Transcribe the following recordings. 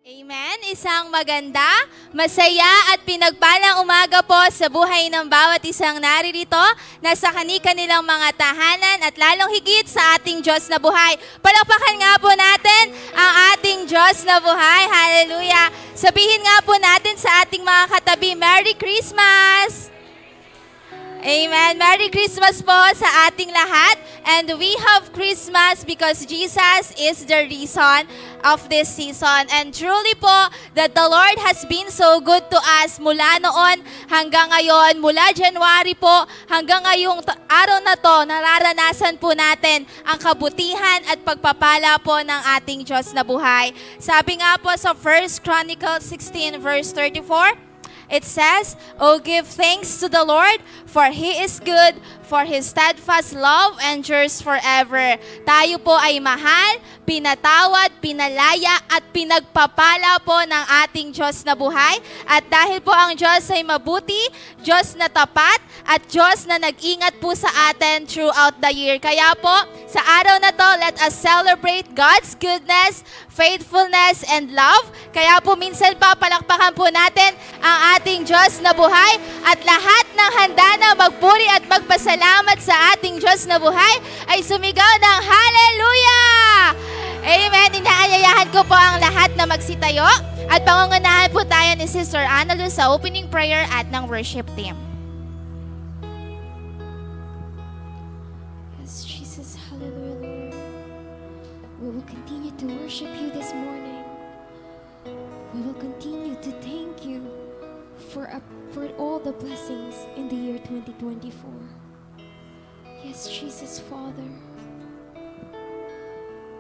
Amen. Isang maganda, masaya at pinagpalang umaga po sa buhay ng bawat isang naririto na sa kani-kanilang mga tahanan at lalong higit sa ating Diyos na buhay. Palakpakan nga po natin ang ating Diyos na buhay. Hallelujah. Sabihin nga po natin sa ating mga katabi, Merry Christmas! Amen. Merry Christmas po sa ating lahat. And we have Christmas because Jesus is the reason of this season. And truly po, that the Lord has been so good to us mula noon hanggang ngayon, mula January po hanggang ngayong araw na to, nararanasan po natin ang kabutihan at pagpapala po ng ating Diyos na buhay. Sabi nga po sa 1 Chronicles 16 verse 34, it says, "Oh, give thanks to the Lord, for He is good, for His steadfast love endures forever." Tayo po ay mahal, pinatawad, pinalaya, at pinagpapala po ng ating Diyos na buhay. At dahil po ang Diyos ay mabuti, Diyos na tapat, at Diyos na nag-ingat po sa atin throughout the year. Kaya po, sa araw na to, let us celebrate God's goodness, faithfulness, and love. Kaya po minsan pa, palakpakan po natin ang ating Diyos na buhay at lahat ng handa na magpuri at magpasalamat sa ating Diyos na buhay ay sumigaw ng Hallelujah! Amen! Inaayayahan ko po ang lahat na magsitayo at pangungunahan po tayo ni Sister Ana Luz sa opening prayer at ng worship team. Yes, Jesus, hallelujah, Lord. We will continue to worship you this morning. We will continue to thank you for all the blessings in the year 2024. Yes, Jesus, Father,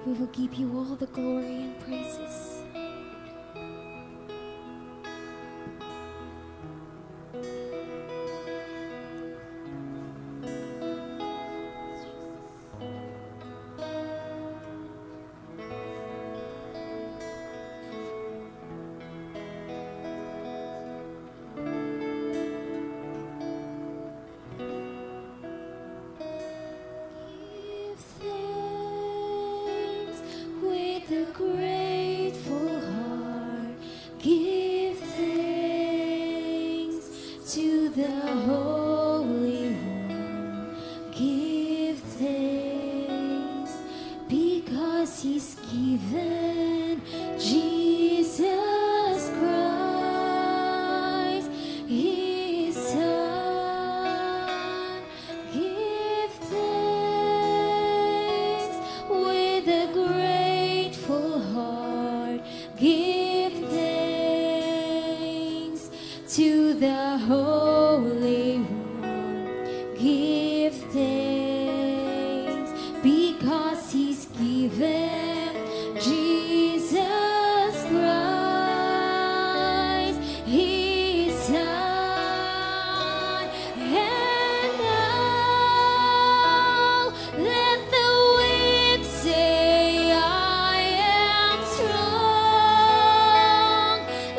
we will give you all the glory and praises.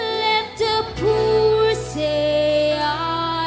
Let the poor say I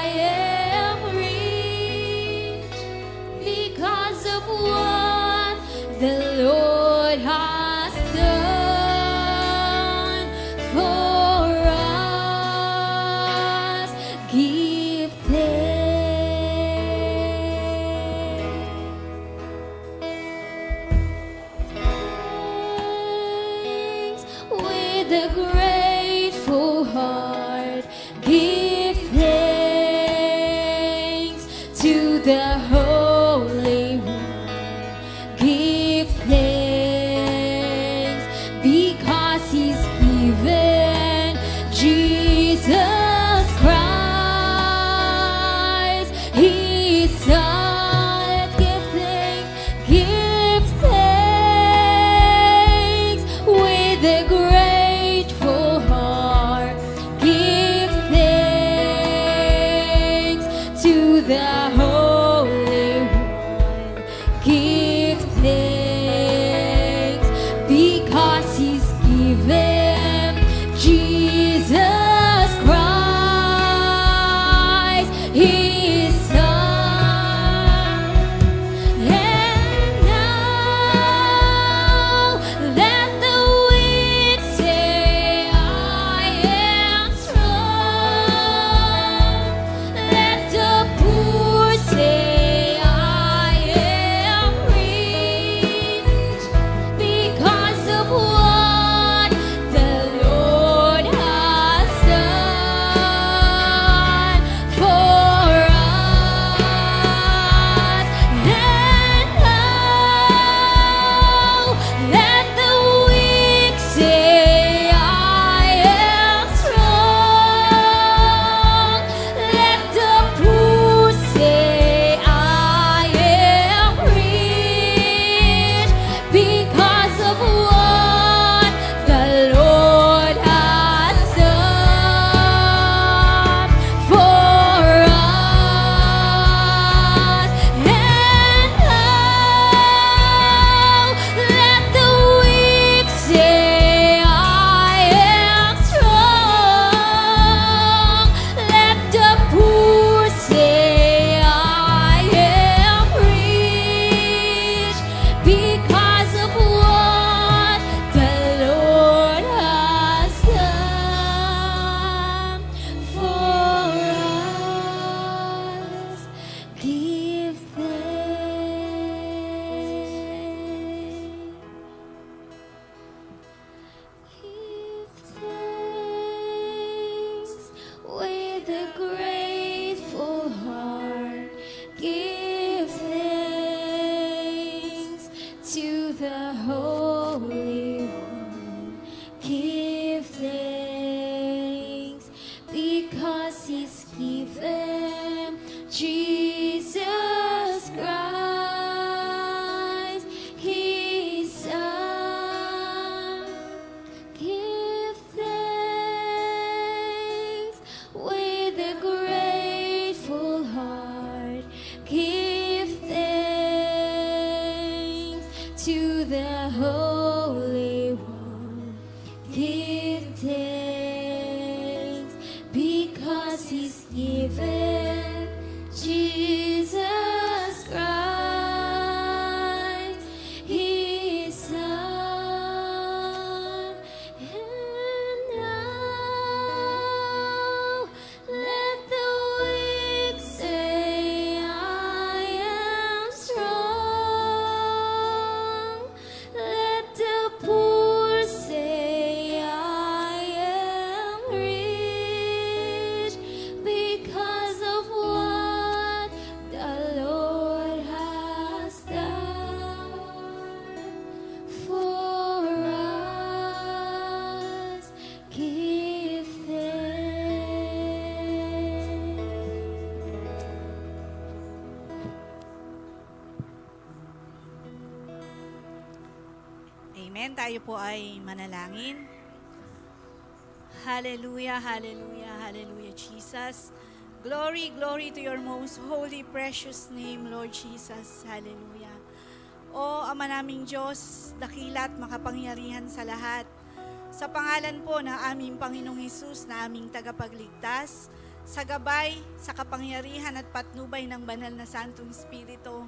give thanks because He's given Jesus Christ, His Son. Give thanks with a grateful heart. Give thanks to the Holy One. Give thanks because He's given Jesus Christ, His Son. And now let the weak say, I am strong. Let the poor say, I am rich because of what the Lord has done for us. Give thanks. Amen. Tayo po ay manalangin. Hallelujah, hallelujah, hallelujah, Jesus. Glory, glory to your most holy, precious name, Lord Jesus. Hallelujah. O Ama naming Diyos, dakila at makapangyarihan sa lahat. Sa pangalan po ng aming Panginoong Hesus na aming tagapagligtas, sa gabay, sa kapangyarihan at patnubay ng banal na Santong Espiritu.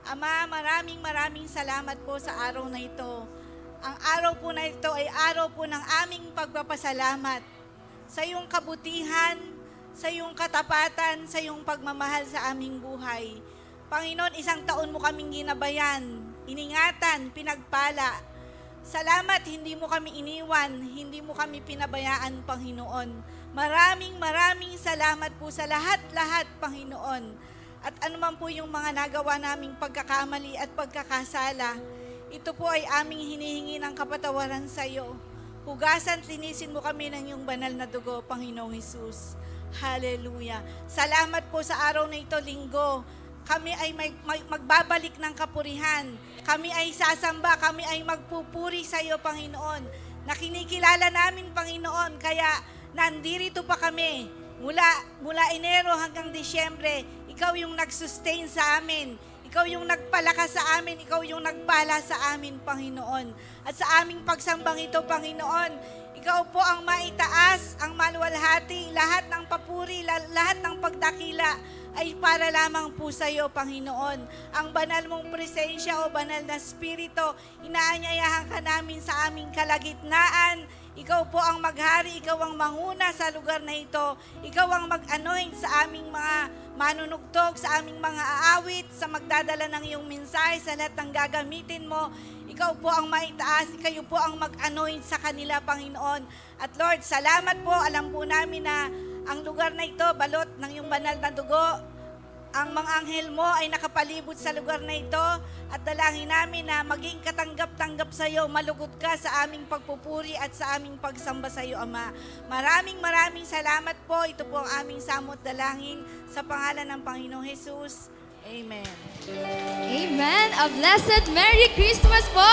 Ama, maraming salamat po sa araw na ito. Ang araw po na ito ay araw po ng aming pagpapasalamat sa iyong kabutihan, sa iyong katapatan, sa iyong pagmamahal sa aming buhay. Panginoon, 1 taon mo kaming ginabayan, iningatan, pinagpala. Salamat, hindi mo kami iniwan, hindi mo kami pinabayaan, Panginoon. Maraming salamat po sa lahat-lahat, Panginoon. At anuman po yung mga nagawa naming pagkakamali at pagkakasala, ito po ay aming hinihingi ng kapatawaran sa iyo. Hugasan, linisin mo kami ng iyong banal na dugo, Panginoong Hesus. Hallelujah. Salamat po sa araw na ito, linggo. Kami ay magbabalik ng kapurihan. Kami ay sasamba, kami ay magpupuri sa iyo, Panginoon. Nakinikilala namin, Panginoon, kaya nandirito pa kami. Mula Enero hanggang Disyembre, ikaw yung nag-sustain sa amin. Ikaw yung nagpalakas sa amin, ikaw yung nagpala sa amin, Panginoon. At sa aming pagsambang ito, Panginoon, ikaw po ang maitaas, ang maluwalhati, lahat ng papuri, lahat ng pagdakila ay para lamang po sa iyo, Panginoon. Ang banal mong presensya o banal na Espiritu, inaanyayahan ka namin sa aming kalagitnaan. Ikaw po ang maghari, ikaw ang manguna sa lugar na ito. Ikaw ang mag-anoint sa aming mga manunugtog, sa aming mga aawit, sa magdadala ng iyong mensahe, sa lahat ng gagamitin mo. Ikaw po ang maitaas, ikaw po ang mag-anoint sa kanila, Panginoon. At Lord, salamat po. Alam po namin na ang lugar na ito, balot ng iyong banal na dugo. Ang mga anghel mo ay nakapalibot sa lugar na ito at dalangin namin na maging katanggap-tanggap sa iyo, malugod ka sa aming pagpupuri at sa aming pagsamba sa iyo, Ama. Maraming salamat po. Ito po ang aming samot dalangin sa pangalan ng Panginoong Hesus. Amen. Amen. A blessed Merry Christmas po.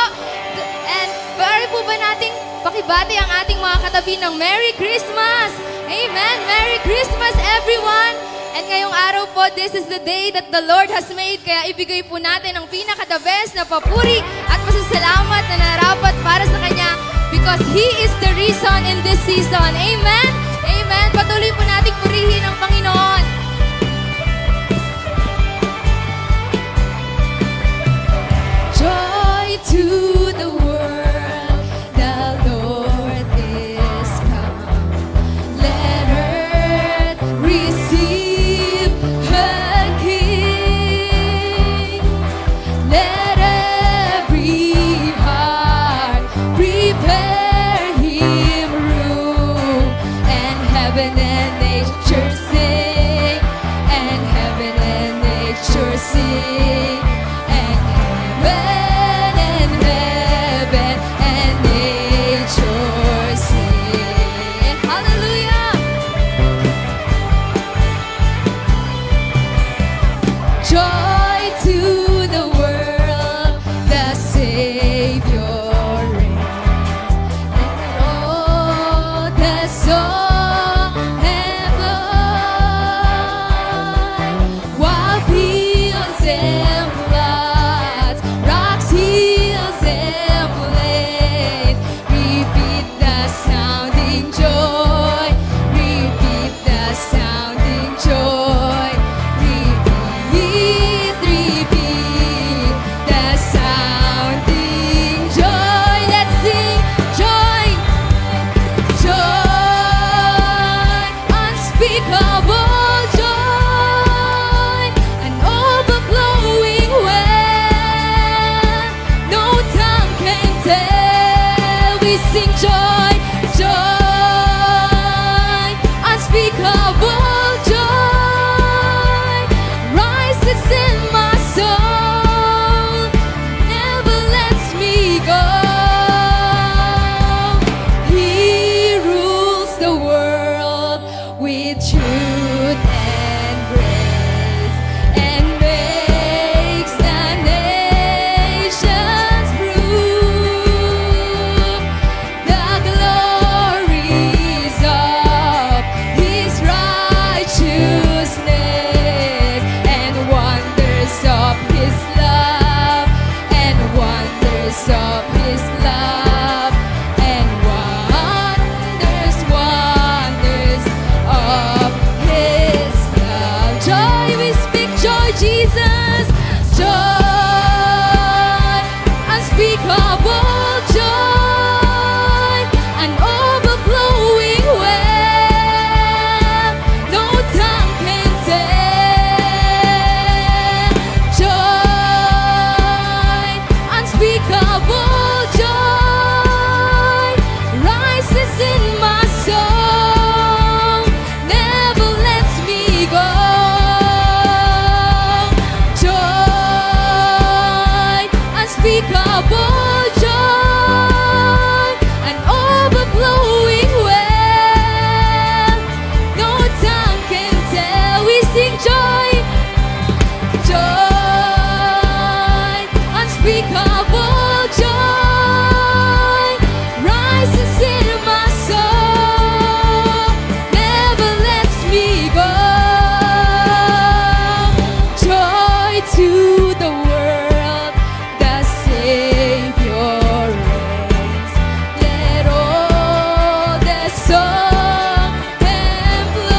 And pwede po ba nating pakibati ang ating mga katabi ng Merry Christmas? Amen. Merry Christmas, everyone. And ngayong araw po, this is the day that the Lord has made. Kaya ibigay po natin ang pinaka-the best na papuri at pasasalamat na narapat para sa Kanya because He is the reason in this season. Amen? Amen. Patuloy po natin purihin ang Panginoon. Joy to the world, the Lord is come. Let earth receive her King. Let every heart prepare Him room, and heaven and nature sing, and heaven and nature sing, and heaven song employ.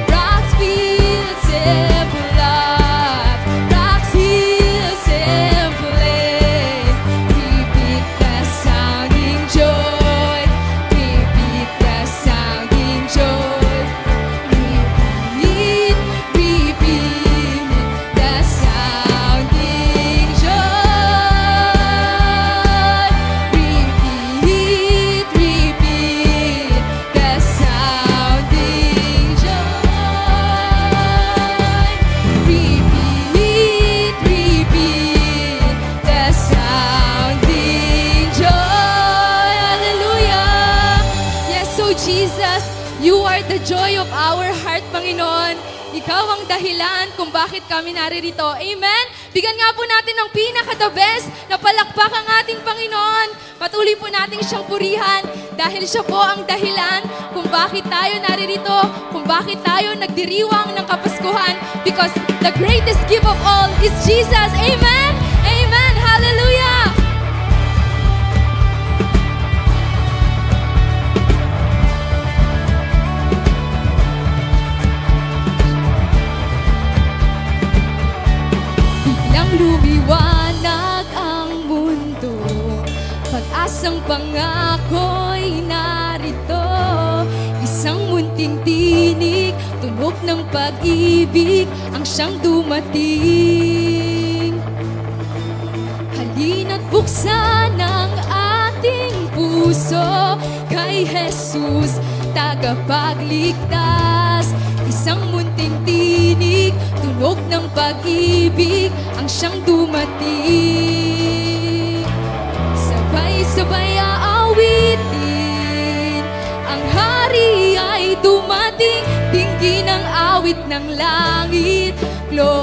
Rocks, fields, simple life. Rocks, hills, simple place. Repeat the sounding joy. Repeat the sounding joy. Repeat, repeat the sounding joy. Repeat, repeat the sounding joy. Repeat, repeat the sounding joy. Hallelujah! Yes, so Jesus, You are the joy of our heart, Panginoon. Ikaw ang dahilan kung bakit kami naririto. Amen? Bigyan nga po natin ng pinaka-the best na palakpak ang ating Panginoon. Patuloy po natin siyang purihan dahil siya po ang dahilan kung bakit tayo naririto, kung bakit tayo nagdiriwang ng Kapaskuhan. Because the greatest gift of all is Jesus. Amen? Amen! Hallelujah! Lumiwanag ang mundo, pag-asang pangako'y narito. Isang munting tinig, tunog ng pag-ibig ang siyang dumating. Halina't buksan ang ating puso kay Jesus, tagapagligtas. Isang munting tinig, tunog ng pag-ibig ang siyang dumating. Sabay-sabay aawitin, ang hari ay dumating. Tingin ang awit ng langit, Gloria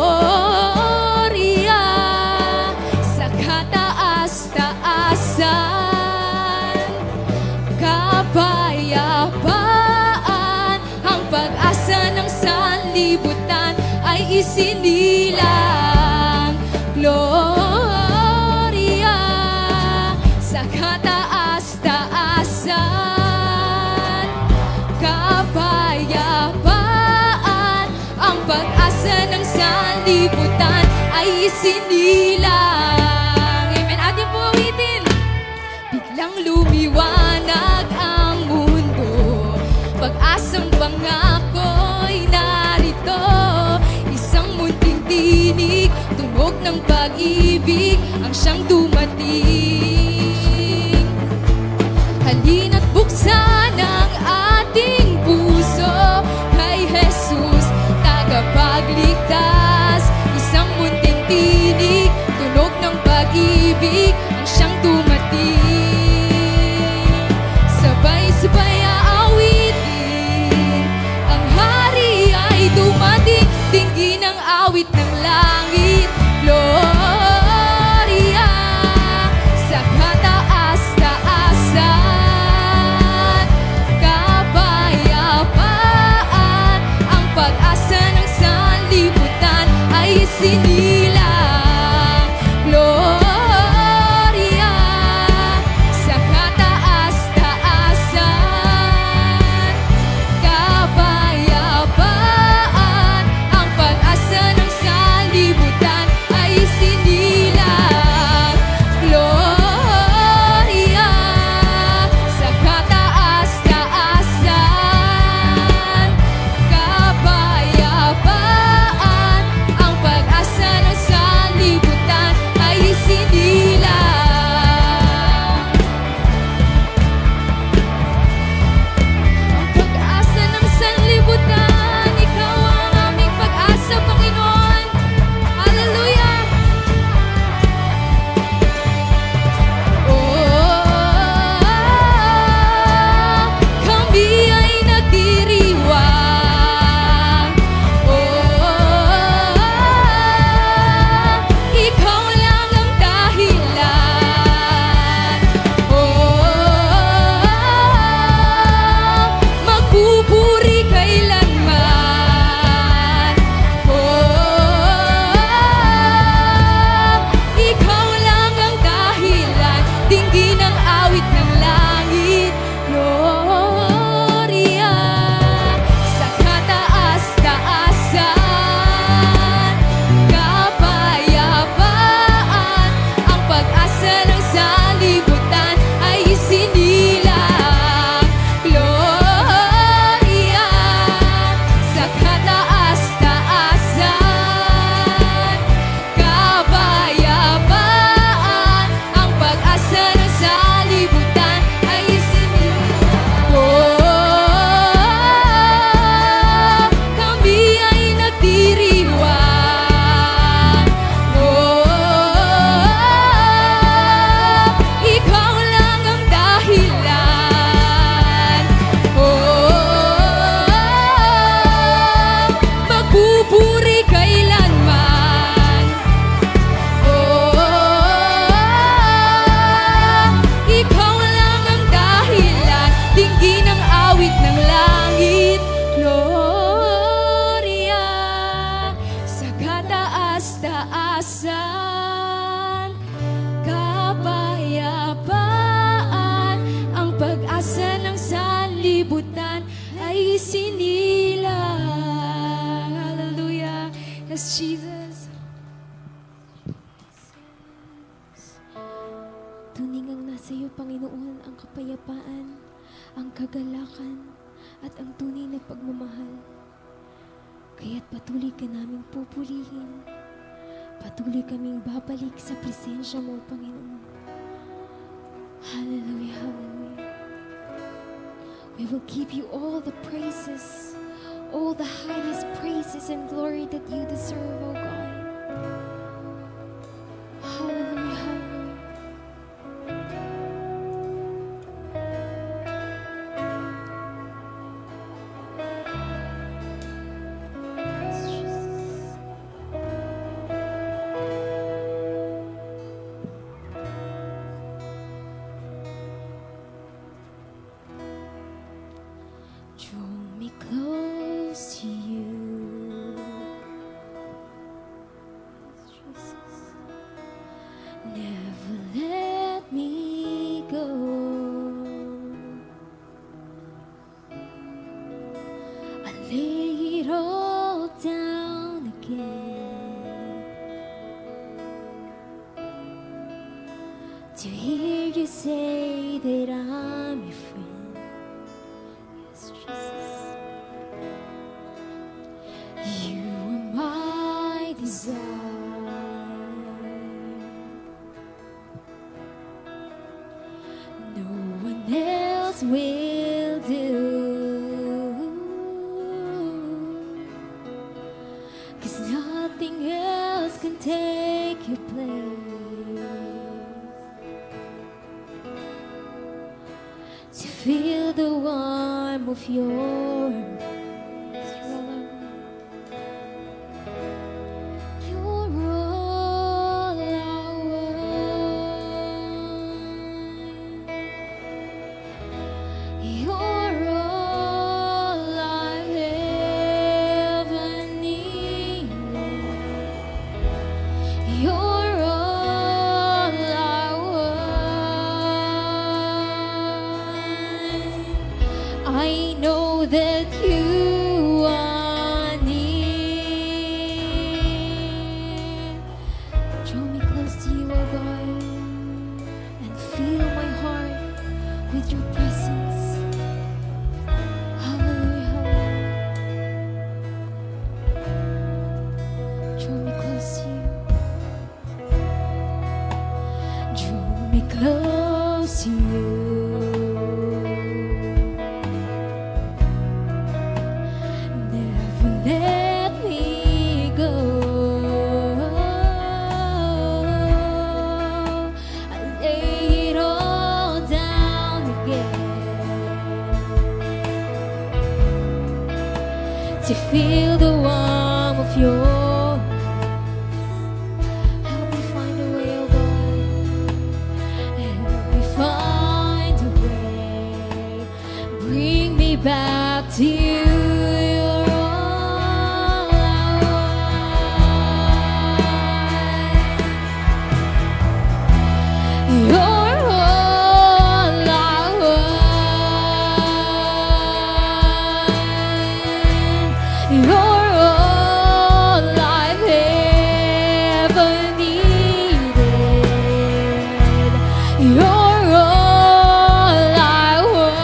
sa kataas-taasan. Kapayapaan, ang pag-asa ng sanlibutan ay isinilang. Gloria sa kataas-taasan. Kapayapaan, ang pag-asa ng sanlibutan ay isinilang. Amen. Atin po awitin. Biglang lumiwanag ang mundo, pag-asang pangako'y narito. Isang munting tinig, tunog ng pag-ibig ang siyang dumating. Halina't buksan ang ating puso kay Jesus, tagapagligtas. Isang munting tinig, tunog ng pag-ibig ang siyang dumating. Sabay-sabay aawitin, ang hari ay dumating. Tingin ang awit ng langit, Gloria sa kataas-taasan. isinilang. Hallelujah. Yes, Jesus. Tuningang nasa iyo, Panginoon, ang kapayapaan, ang kagalakan, at ang tunay na pagmamahal. Kaya't patuloy ka naming pupurihin. Patuloy kaming babalik sa presensya mo, Panginoon. Hallelujah, hallelujah. We will give you all the praises, all the highest praises and glory that you deserve, O God. Hallelujah, hallelujah. Yes, Jesus. Draw me close to you, Jesus. Never let me go. I lay it all down again to hear you say that I'm your friend. Jesus, you are my desire. No one else will do. 'Cause nothing else can take your place. To feel the warmth of your embrace. You're all I want. You're all I ever needed. You're all I want. I know that you are near. Draw me close to you, O God, and fill my heart with your presence. Hallelujah, hallelujah. Draw me close to you. Draw me close to you. Never let me go. I lay it all down again to feel the warmth of your. Help me find a way, oh God. Help me find a way. Bring me back to you. You're all I want. You're all I want. You're all I've ever needed. You're all I want.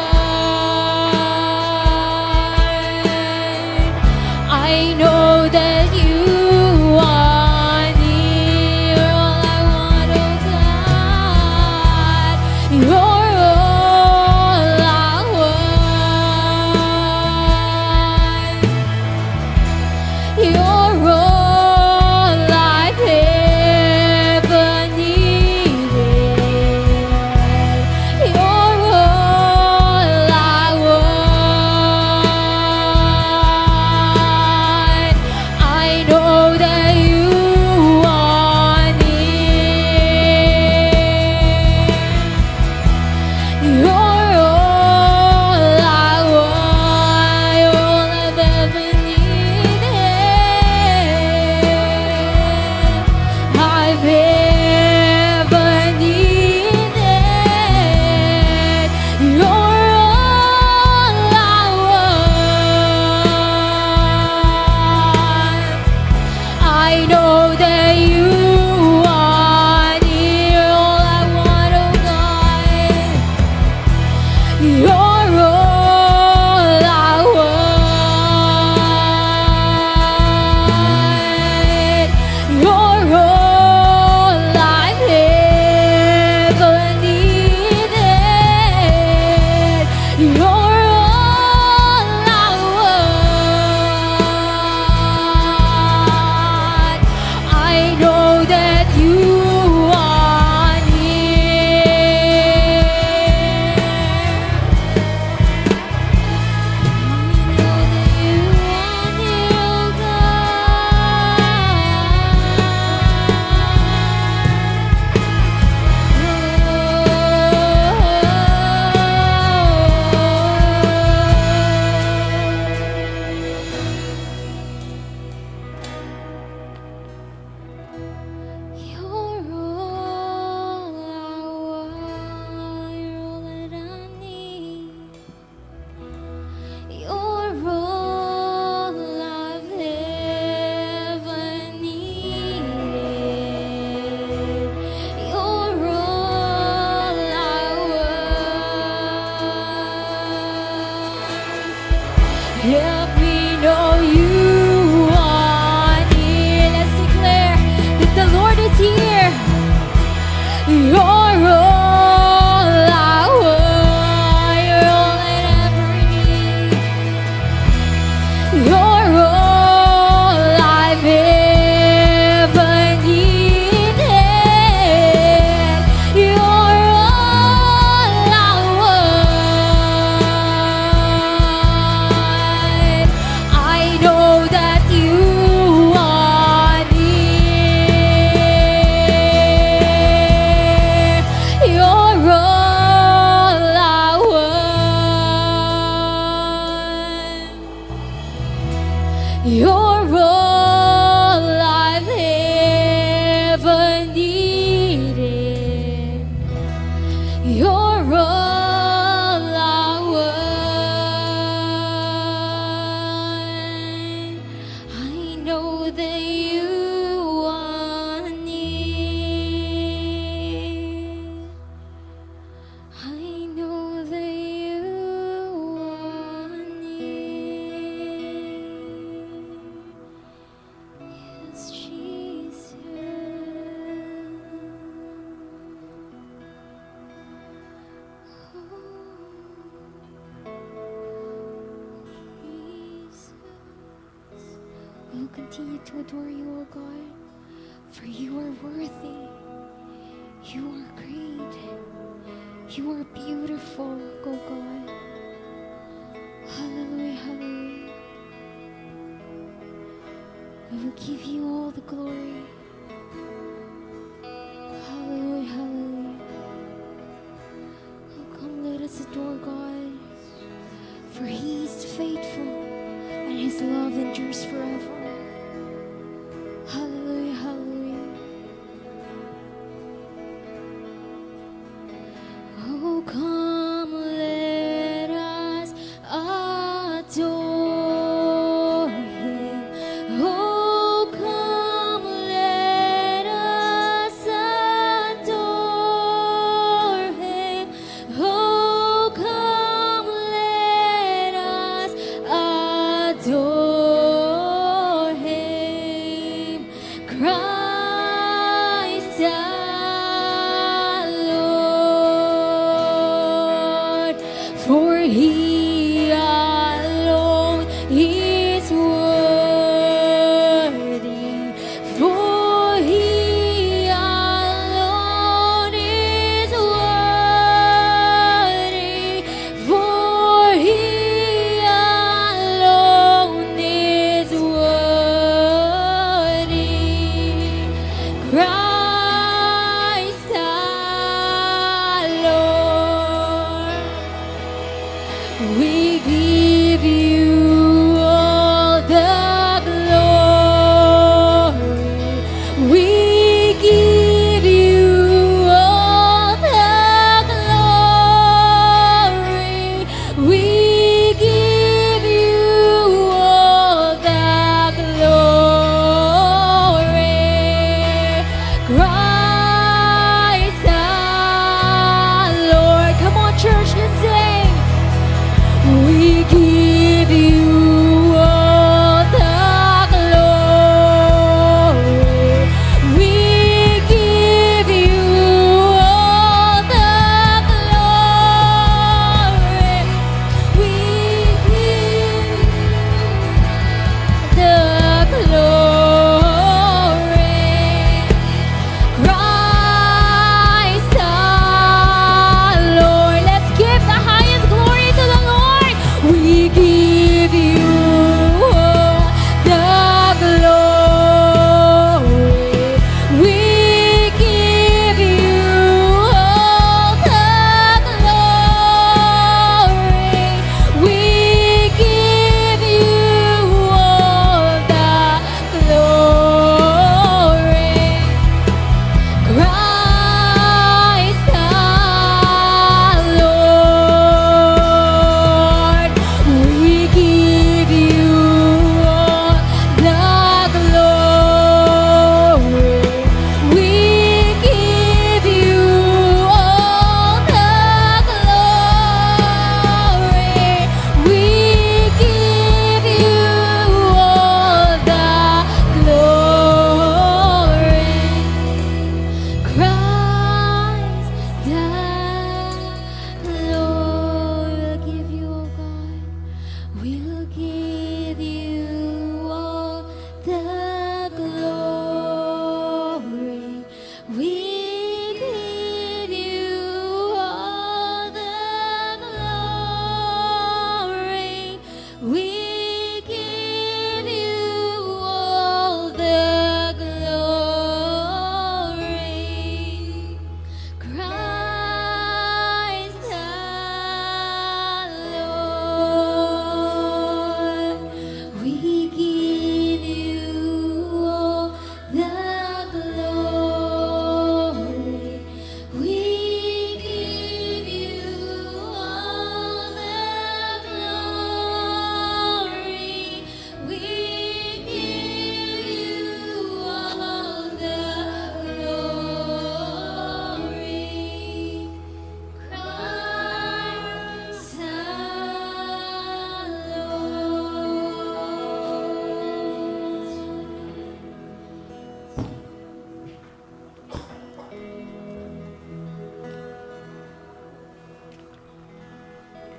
You're all I want. You're all I've ever needed. You're all I want. I know that you are near. I know that you are near, You're all I want, you're all that I need. You're all I've ever needed. You're all I want. Help me know you are near. Let's declare that the Lord is here. You're all I want. You're all I ever need. You're all I've ever needed. You're all I want. I know that you are near. You're all I want. You're all I've ever needed. You're all I want. I know that you are near. I know that you are near. Yes, Jesus. Jesus. We'll continue to adore you, O God, for you are worthy. You are great. You are beautiful, O God. Hallelujah, hallelujah. We will give you all the glory. Hallelujah, hallelujah. Oh, come, let us adore God, for He is faithful and His love endures forever. Hallelujah, hallelujah. Oh, come, let us adore Him. Oh, come, let us adore Him. Oh, come, let us adore Him. Christ our Lord, for He alone is worthy. For He alone is worthy. For He alone is worthy. Christ our Lord, we give you all the glory. We give you all the glory. We give you all the glory. Christ our Lord. Come on, church, let's sing.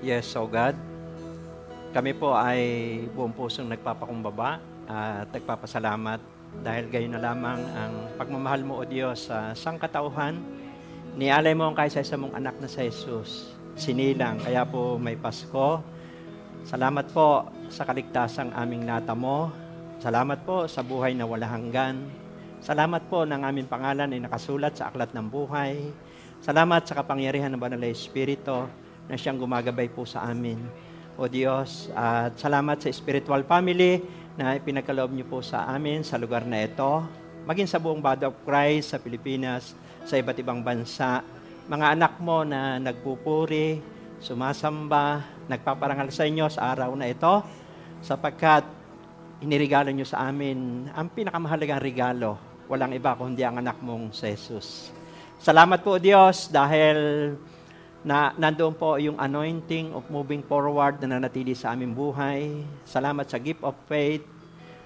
Yes, so God, kami po ay buong pusong nagpapakumbaba at nagpapasalamat dahil gayon na lamang ang pagmamahal mo, O Diyos, sa sangkatauhan. Nialay mo ang kaisa-isa mong anak na sa Jesus. Sinilang, kaya po may Pasko. Salamat po sa kaligtasang aming natamo. Salamat po sa buhay na wala hanggan. Salamat po ng aming pangalan ay nakasulat sa aklat ng buhay. Salamat sa kapangyarihan ng Banal na Espiritu na siyang gumagabay po sa amin, O Diyos. At salamat sa spiritual family na pinagkaloob niyo po sa amin sa lugar na ito, maging sa buong body of Christ sa Pilipinas, sa iba't ibang bansa. Mga anak mo na nagpupuri, sumasamba, nagpaparangal sa inyo sa araw na ito, sapagkat inirigalo niyo sa amin ang pinakamahalagang regalo. Walang iba kundi ang anak mong si Jesus. Salamat po, Diyos, dahil na nandoon po yung anointing of moving forward na nanatili sa aming buhay. Salamat sa gift of faith.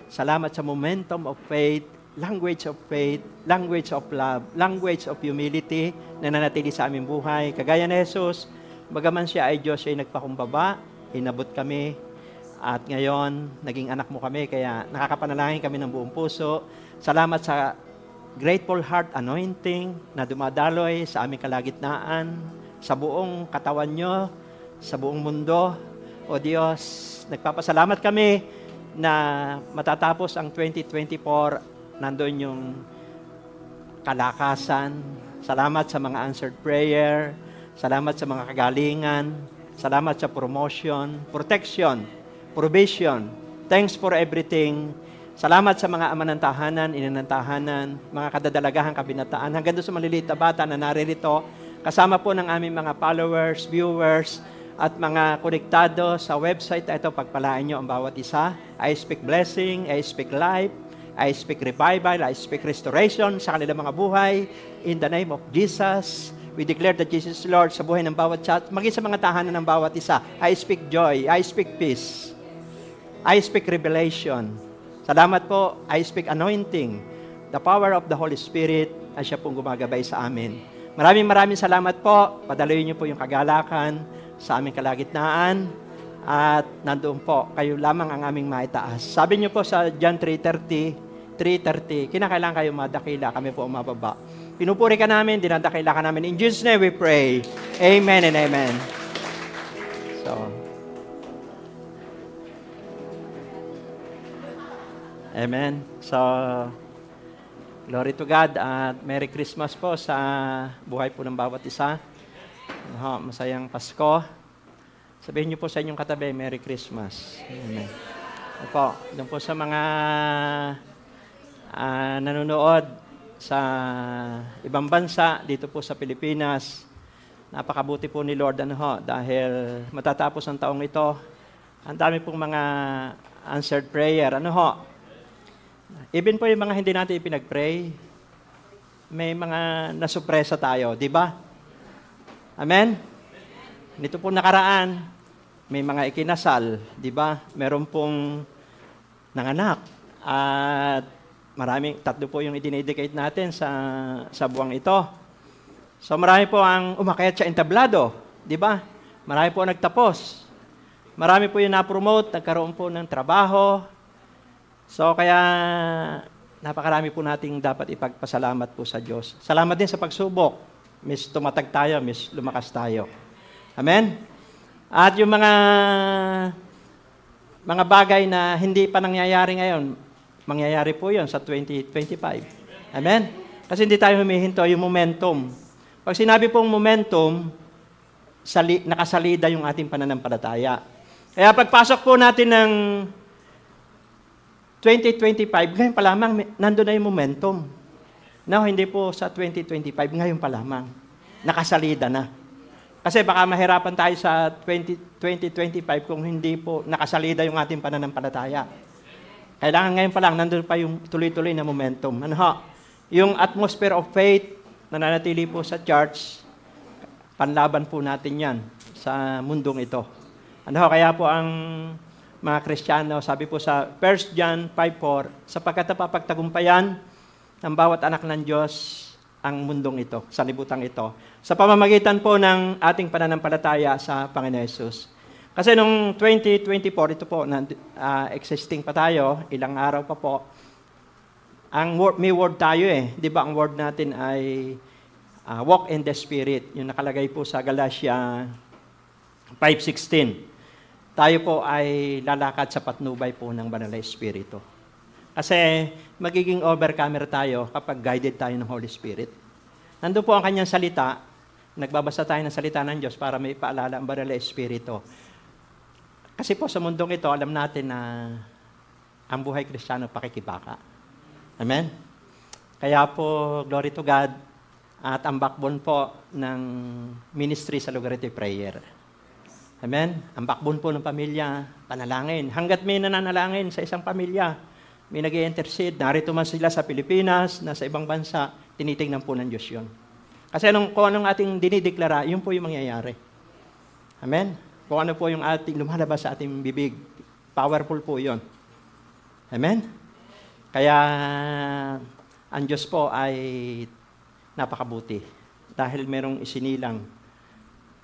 Salamat sa momentum of faith, language of faith, language of love, language of humility na nanatili sa aming buhay. Kagaya ni Jesus, bagaman siya ay Diyos, siya ay nagpakumbaba, inabot kami, at ngayon, naging anak mo kami, kaya nakakapanalangin kami ng buong puso. Salamat sa grateful heart anointing na dumadaloy sa aming kalagitnaan, sa buong katawan nyo, sa buong mundo. O Diyos, nagpapasalamat kami na matatapos ang 2024, nandoon yung kalakasan. Salamat sa mga answered prayer. Salamat sa mga kagalingan. Salamat sa promotion, protection, provision. Thanks for everything. Salamat sa mga ama ng tahanan, ina ng tahanan, mga kadadalagahang kabinataan, hanggang doon sa maliliit na bata na naririto. Kasama po ng aming mga followers, viewers, at mga konektado sa website na ito, pagpalain nyo ang bawat isa. I speak blessing, I speak life, I speak revival, I speak restoration sa kanilang mga buhay. In the name of Jesus, we declare that Jesus is Lord sa buhay ng bawat chat, maging sa mga tahanan ng bawat isa. I speak joy, I speak peace, I speak revelation. Salamat po, I speak anointing, the power of the Holy Spirit, at siya pong gumagabay sa amin. Maraming salamat po. Padaluin niyo po yung kagalakan sa aming kalagitnaan at nandoon po, kayo lamang ang aming maitaas. Sabi niyo po sa John 3:30, kinakailangan kayo madakila, kami po umababa. Pinupuri ka namin, dinadakila ka namin. In Jesus' name we pray. Amen and amen. Amen. Glory to God at Merry Christmas po sa buhay po ng bawat isa. Masayang Pasko. Sabihin niyo po sa inyong katabi, Merry Christmas. Amen. Opo, doon po sa mga nanonood sa ibang bansa, dito po sa Pilipinas, napakabuti po ni Lord dahil matatapos ang taong ito. Ang dami pong mga answered prayer. Even po yung mga hindi natin ipinag-pray, may mga nasupresa tayo, di ba? Amen? Nito po nakaraan, may mga ikinasal, di ba? Meron pong nanganak. At tatlo po yung idinedicate natin sa buwang ito. So marami po ang umakyat sa entablado, di ba? Marami po nagtapos. Marami po yung na-promote, nagkaroon po ng trabaho. So kaya napakarami po nating dapat ipagpasalamat po sa Diyos. Salamat din sa pagsubok. Miss tumatag tayo, miss lumakas tayo. Amen? At yung mga bagay na hindi pa nangyayari ngayon, mangyayari po yun sa 2025. Amen? Kasi hindi tayo humihinto yung momentum. Pag sinabi pong momentum, nakasalida yung ating pananampalataya. Kaya pagpasok po natin ng 2025, ngayon pa lamang, nandun na yung momentum. No, hindi po sa 2025, ngayon pa lamang. Nakasalida na. Kasi baka mahirapan tayo sa 2025 kung hindi po nakasalida yung ating pananampalataya. Kailangan ngayon pa lang, nandun pa yung tuloy-tuloy na momentum. Yung atmosphere of faith na nanatili po sa church, panlaban po natin yan sa mundong ito. Kaya po ang mga Kristiyano, sabi po sa 1 John 5:4, sapagkat napapagtagumpayan ng bawat anak ng Diyos ang mundong ito, sa libutan ito, sa pamamagitan po ng ating pananampalataya sa Panginoon Hesus. Kasi nung 2024, ito po, existing pa tayo, ilang araw pa po, may word tayo Di ba ang word natin ay walk in the Spirit. Yung nakalagay po sa Galatia 5:16. Tayo po ay lalakad sa patnubay po ng Banal na Espiritu. Kasi magiging overcomer tayo kapag guided tayo ng Holy Spirit. Nandun po ang kanyang salita. Nagbabasa tayo ng salita ng Diyos para may paalala ang Banal na Espiritu. Kasi po sa mundong ito, alam natin na ang buhay Kristiyano pakikibaka. Amen? Kaya po, glory to God, at ang backbone po ng ministry sa lugar ito, prayer. Amen? Ang backbone po ng pamilya, panalangin. Hanggat may nananalangin sa isang pamilya, may nag-i-intercede, narito man sila sa Pilipinas, nasa ibang bansa, tinitingnan po ng Diyos yun. Kasi kung anong ating dinideklara, yun po yung mangyayari. Amen? Kung ano po yung ating lumalabas sa ating bibig, powerful po yun. Amen? Kaya, ang Diyos po ay napakabuti. Dahil merong isinilang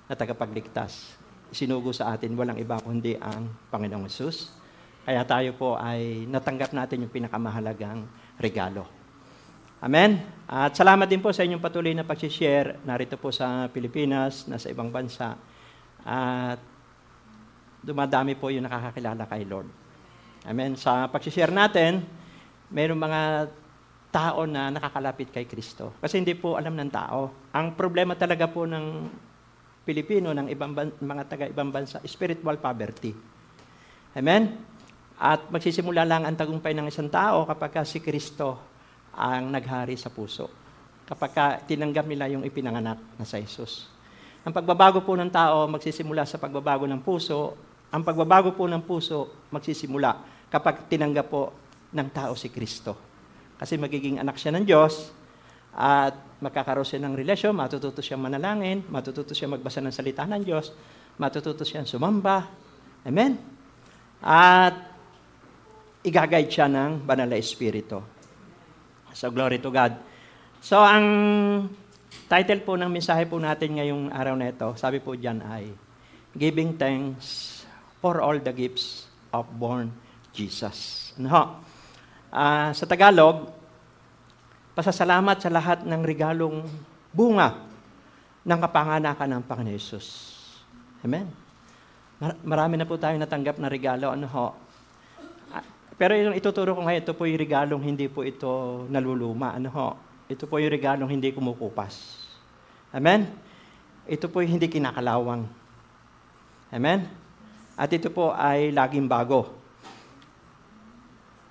na tagapagligtas. Isinugo sa atin, walang iba kundi ang Panginoong Hesus. Kaya tayo po ay natanggap natin yung pinakamahalagang regalo. Amen? At salamat din po sa inyong patuloy na pag-share narito po sa Pilipinas, nasa ibang bansa. At dumadami po yung nakakakilala kay Lord. Amen? Sa pag-share natin, mayroong mga tao na nakakalapit kay Kristo. Kasi hindi po alam ng tao. Ang problema talaga po ng Pilipino, ng mga taga-ibang bansa, spiritual poverty. Amen? At magsisimula lang ang tagumpay ng isang tao kapag si Kristo ang naghari sa puso. Kapag tinanggap nila yung ipinanganak na sa Jesus. Ang pagbabago po ng tao magsisimula sa pagbabago ng puso. Ang pagbabago po ng puso magsisimula kapag tinanggap po ng tao si Kristo. Kasi magiging anak siya ng Diyos at magkakaroon siya ng relasyon, matututo siya manalangin, matututo siya magbasa ng salita ng Diyos, matututo siya sumamba. Amen? At i-guide siya ng Banal na Espiritu. So, glory to God. So, ang title po ng mensahe po natin ngayong araw na ito, sabi po dyan ay, Giving Thanks for All the Gifts of Born Jesus. Ano? Sa Tagalog, pasasalamat sa lahat ng regalong bunga ng kapanganakan ng Panginoon Hesus. Amen? Marami na po tayo natanggap na regalo. Ano ho? Pero yung ituturo ko ngayon, ito po yung regalong hindi po ito naluluma. Ano ho? Ito po yung regalong hindi kumukupas. Amen? Ito po yung hindi kinakalawang. Amen? At ito po ay laging bago.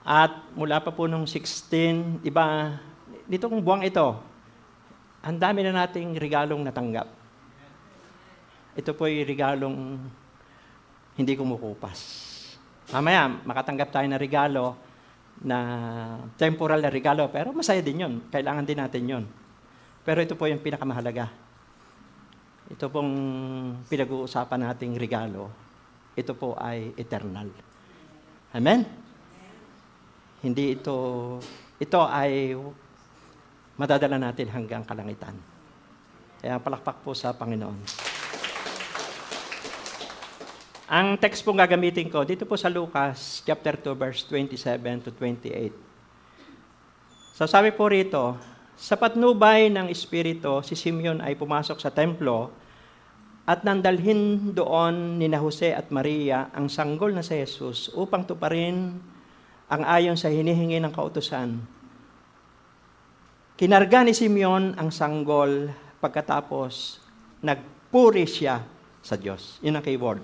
At mula pa po nung 16, iba, dito kong buwang ito, ang dami na nating regalong natanggap. Ito po yung regalong hindi kumukupas. Mamaya, makatanggap tayo ng regalo na temporal na regalo, pero masaya din yun. Kailangan din natin yun. Pero ito po yung pinakamahalaga. Ito pong pinag-uusapan nating regalo. Ito po ay eternal. Amen? Hindi ito ay madadala natin hanggang kalangitan. Kaya palakpak po sa Panginoon. Ang text pong gagamitin ko, dito po sa Lucas, chapter 2, verse 27 to 28. So sabi po rito, sa patnubay ng Espiritu, si Simeon ay pumasok sa templo at nandalhin doon ni Jose at Maria ang sanggol na si Jesus upang tuparin ang ayon sa hinihingi ng kautusan. Kinarga ni Simeon ang sanggol pagkatapos nagpuri siya sa Diyos. Yun ang keyword.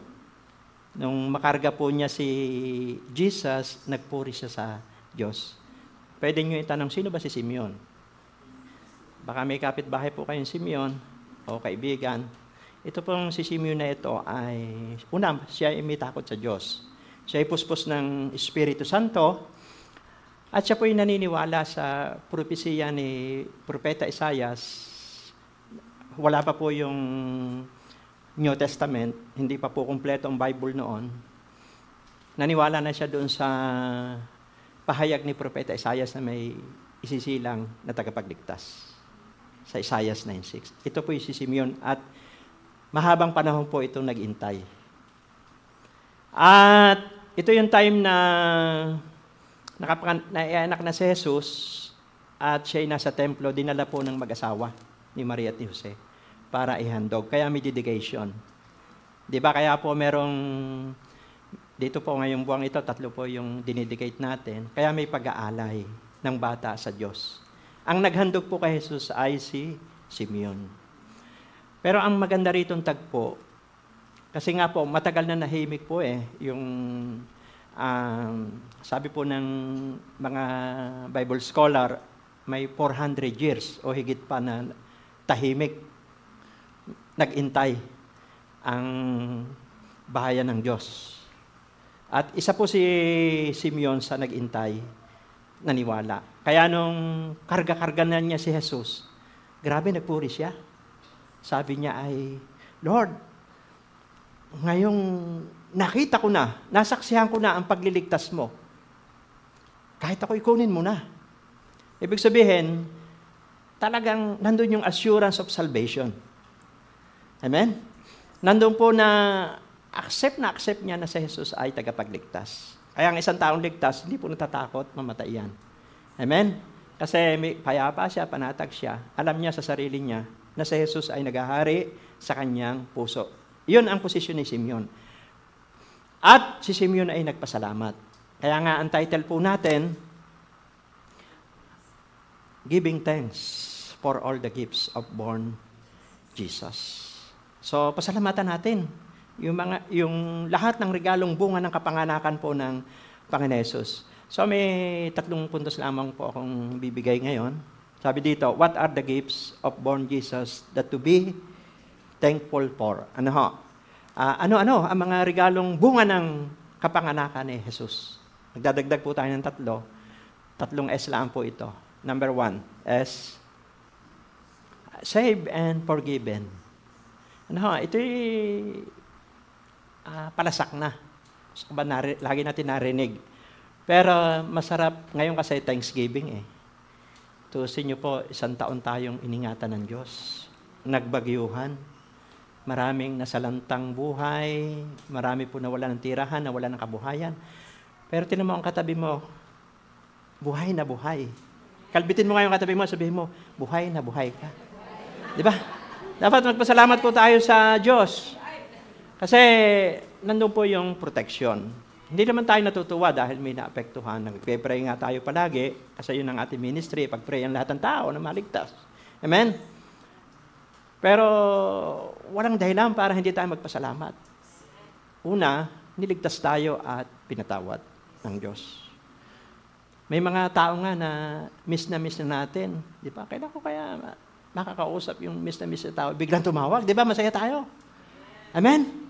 Nung makarga po niya si Jesus, nagpuri siya sa Diyos. Pwede nyo itanong, sino ba si Simeon? Baka may kapitbahay po kayong Simeon o kaibigan. Ito pong si Simeon na ito ay, una, siya ay may takot sa Diyos. Siya ay puspos ng Espiritu Santo at siya po ay naniniwala sa propesiya ni Propeta Isaias. Wala pa po yung New Testament, hindi pa po kumpleto ang Bible noon. Naniwala na siya doon sa pahayag ni Propeta Isaias na may isisilang na tagapagligtas. sa Isaiah 9:6. Ito po yung si Simeon at mahabang panahon po itong nag-intay. At ito yung time na naianak na si Jesus at siya ay nasa templo, dinala po ng mag-asawa ni Maria at ni Jose para ihandog. Kaya may dedication. Di ba? Kaya po merong, dito po ngayong buwang ito, 3 po yung dinedicate natin. Kaya may pag-aalay ng bata sa Diyos. Ang naghandog po kay Jesus ay si Simeon. Pero ang maganda ritong tagpo, kasi nga po, matagal na nahimik po yung sabi po ng mga Bible scholar, may 400 years o higit pa na tahimik, nag-intay ang bahayan ng Diyos. At isa po si Simeon sa nag-intay, naniwala. Kaya nung karga-karga na niya si Jesus, grabe nagpuri siya. Sabi niya ay, Lord, ngayong nakita ko na, nasaksihan ko na ang pagliligtas mo. Kahit ako ikunin mo na. Ibig sabihin, talagang nandun yung assurance of salvation. Amen? Nandun po na accept niya na si Jesus ay tagapagligtas. Kaya ang isang taong ligtas, hindi po natatakot, mamatay yan. Amen? Kasi may payapa siya, panatag siya. Alam niya sa sarili niya na si Jesus ay naghahari sa kanyang puso. Yun ang posisyon ni Simeon. At si Simeon ay nagpasalamat. Kaya nga ang title po natin, Giving Thanks for All the Gifts of Born Jesus. So, pasalamatan natin yung lahat ng regalong bunga ng kapanganakan po ng Panginoon Jesus. So, may 3 puntos lamang po akong bibigay ngayon. Sabi dito, what are the gifts of born Jesus that to be thankful for? Ano ho? Ano-ano ang mga regalong bunga ng kapanganakan ni Jesus? Magdadagdag po tayo ng 3 S lang po ito. Number 1, S, saved and forgiven. Ano ho? Ito'y palasak na. So, lagi natin narinig. Pero masarap ngayon kasi Thanksgiving Tusin niyo po, 1 taon tayong iningatan ng Diyos. Nagbagyuhan. Maraming nasalantang buhay. Marami po nawala ng tirahan, nawala ng kabuhayan. Pero tinan mo ang katabi mo, buhay na buhay. Kalbitin mo ngayon katabi mo, sabihin mo, buhay na buhay ka. Di ba? Dapat magpasalamat po tayo sa Diyos. Kasi nandun po yung protection. Hindi naman tayo natutuwa dahil may naapektuhan. Nag-pray nga tayo palagi kasi yun ang ating ministry. Pag-pray ang lahat ng tao na maligtas. Amen? Pero walang dahilan para hindi tayo magpasalamat. Una, niligtas tayo at pinatawad ng Diyos. May mga tao nga na miss na natin. Di ba? Kailan ko kaya makakausap yung miss na tao? Biglang tumawag. Di ba? Masaya tayo. Amen?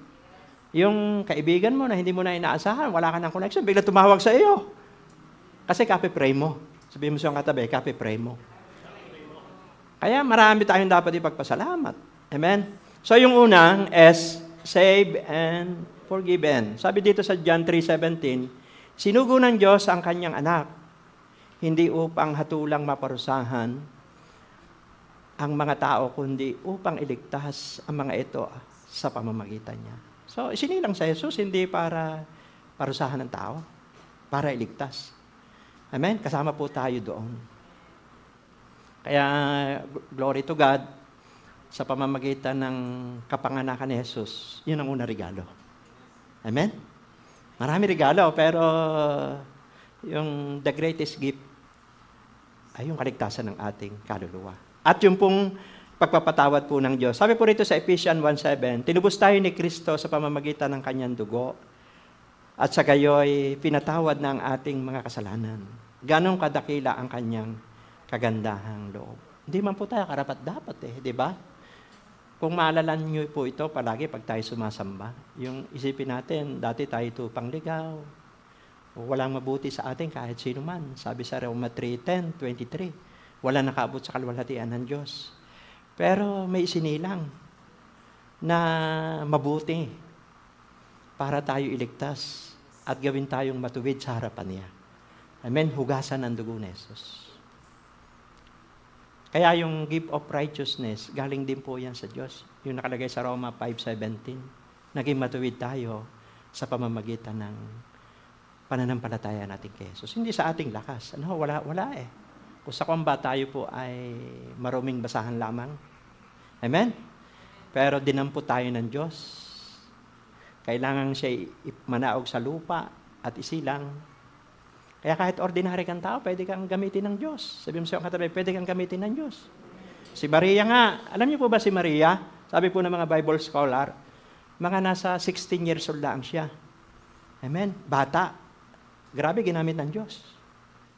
Yung kaibigan mo na hindi mo na inaasahan, wala ka ng connection, biglang tumawag sa iyo. Kasi kape-pray mo. Sabihin mo sa katabi, kape-pray mo. Kaya marami tayong dapat ipagpasalamat. Amen? So yung unang is save and forgiven. Sabi dito sa John 3:17, sinugo ng Diyos ang kanyang anak, hindi upang hatulang maparusahan ang mga tao, kundi upang iligtas ang mga ito sa pamamagitan niya. So, isinilang sa Jesus, hindi para parusahan ng tao, para iligtas. Amen? Kasama po tayo doon. Kaya, glory to God, sa pamamagitan ng kapanganakan ni Jesus, yun ang unang regalo. Amen? Marami regalo, pero yung the greatest gift ay yung kaligtasan ng ating kaluluwa. At yung pong pagpapatawad po ng Diyos. Sabi po rito sa Ephesians 1:7, tinubos tayo ni Kristo sa pamamagitan ng kanyang dugo at sa gayoy pinatawad na ang ating mga kasalanan. Ganong kadakila ang kanyang kagandahang loob. Hindi man po tayo karapat-dapat di ba? Kung maalala niyo po ito palagi pag tayo sumasamba, yung isipin natin, dati tayo tupang ligaw, walang mabuti sa atin kahit sino man. Sabi sa Roma 3:10-23, wala nakaabot sa kalwalhatian ng Diyos. Pero may isinilang na mabuti para tayo iligtas at gawin tayong matuwid sa harapan niya. Amen? Hugasan ng dugo ni Jesus. Kaya yung gift of righteousness, galing din po yan sa Diyos. Yung nakalagay sa Roma 5:17. Naging matuwid tayo sa pamamagitan ng pananampalataya natin kay Jesus. Hindi sa ating lakas. Wala eh. Kung sa kwamba tayo po ay maruming basahan lamang. Amen? Pero dinampo tayo ng Diyos. Kailangan siya manaog sa lupa at isilang. Kaya kahit ordinary kang tao, pwede kang gamitin ng Diyos. Sabi mo sa katabi, pwede kang gamitin ng Diyos. Si Maria nga, alam niyo po ba si Maria? Sabi po ng mga Bible scholar, mga nasa 16 years old lang siya. Amen? Bata. Grabe, ginamit ng Diyos.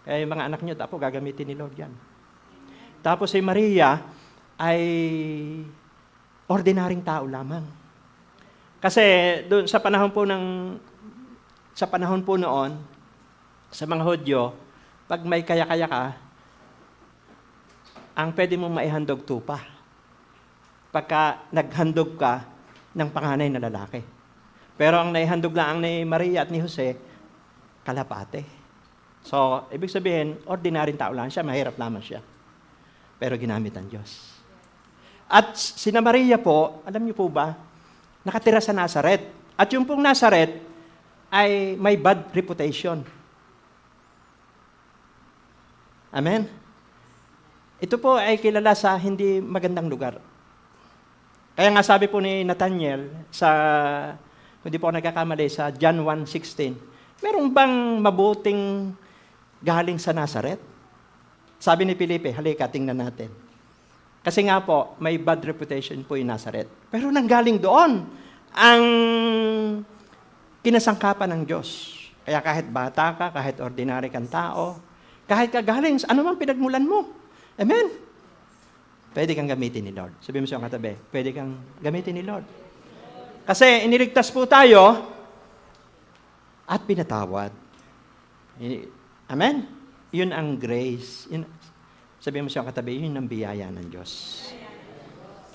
Kaya yung mga anak niyo, tapo, gagamitin ni Lord yan. Tapos si Maria ay ordinaryong tao lamang. Kasi doon sa panahon po noon, sa mga Hudyo, pag may kaya-kaya ka, ang pwede mong maihandog tupa. Pagka naghandog ka ng panganay na lalaki. Pero ang naihandog lang ni Maria at ni Jose, kalapate. So, ibig sabihin, ordinaryong tao lang siya, mahirap lamang siya. Pero ginamit ng Diyos. At sina Maria po, alam niyo po ba, nakatira sa Nazaret. At yung pong Nazaret ay may bad reputation. Amen? Ito po ay kilala sa hindi magandang lugar. Kaya nga sabi po ni Nathaniel, hindi po ako nagkakamali, sa John 1:16, meron bang mabuting galing sa Nazaret? Sabi ni Felipe, halika, tingnan natin. Kasi nga po, may bad reputation po yung Nazaret. Pero nanggaling doon ang kinasangkapan ng Diyos. Kaya kahit bata ka, kahit ordinary kang tao, kahit kagaling, ano man pinagmulan mo. Amen? Pwede kang gamitin ni Lord. Sabi mo sa katabi, pwede kang gamitin ni Lord. Kasi iniligtas po tayo at pinatawad. Amen? Yun ang grace. Sabi mo sa katabi, yun ang biyaya ng Diyos.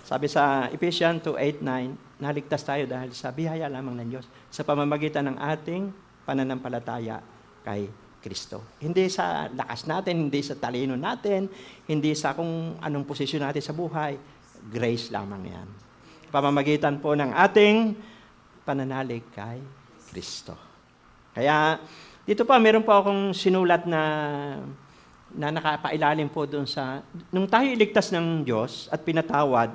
Sabi sa Ephesians 2:8-9, naligtas tayo dahil sa biyaya lamang ng Diyos sa pamamagitan ng ating pananampalataya kay Kristo. Hindi sa lakas natin, hindi sa talino natin, hindi sa kung anong posisyon natin sa buhay. Grace lamang yan. Pamamagitan po ng ating pananalig kay Kristo. Kaya, dito pa, meron po akong sinulat na nakapailalim po doon sa, nung tayo iligtas ng Diyos at pinatawad,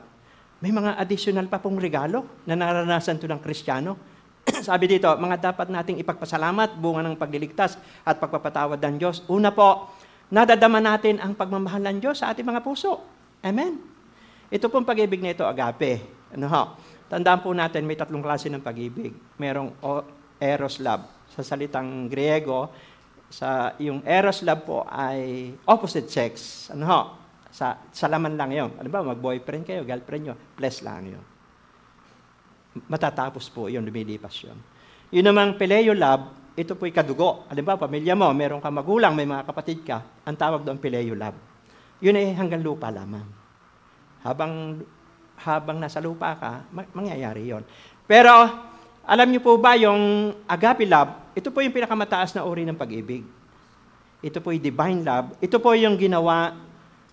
may mga additional pa pong regalo na naranasan to ng Kristiyano. Sabi dito, mga dapat nating ipagpasalamat, bunga ng pagliligtas at pagpapatawad ng Diyos. Una po, nadadama natin ang pagmamahal ng Diyos sa ating mga puso. Amen? Ito pong pag-ibig na ito, agape. Tandaan po natin, may 3 klase ng pag-ibig. Merong eros love. Sa salitang Griego, yung eros love po ay opposite sex. Sa laman lang yun. Ano ba, mag-boyfriend kayo, girlfriend nyo, plus lang yun. Matatapos po yun, lumilipas yun. Yun namang Phileo love, ito po'y kadugo. Alam ba, pamilya mo, meron ka magulang, may mga kapatid ka, ang tawag doon Phileo love. Yun ay hanggang lupa lamang. Habang nasa lupa ka, mangyayari yon. Pero, alam niyo po ba yung agape love, ito po yung pinakamataas na uri ng pag-ibig. Ito po yung divine love. Ito po yung ginawa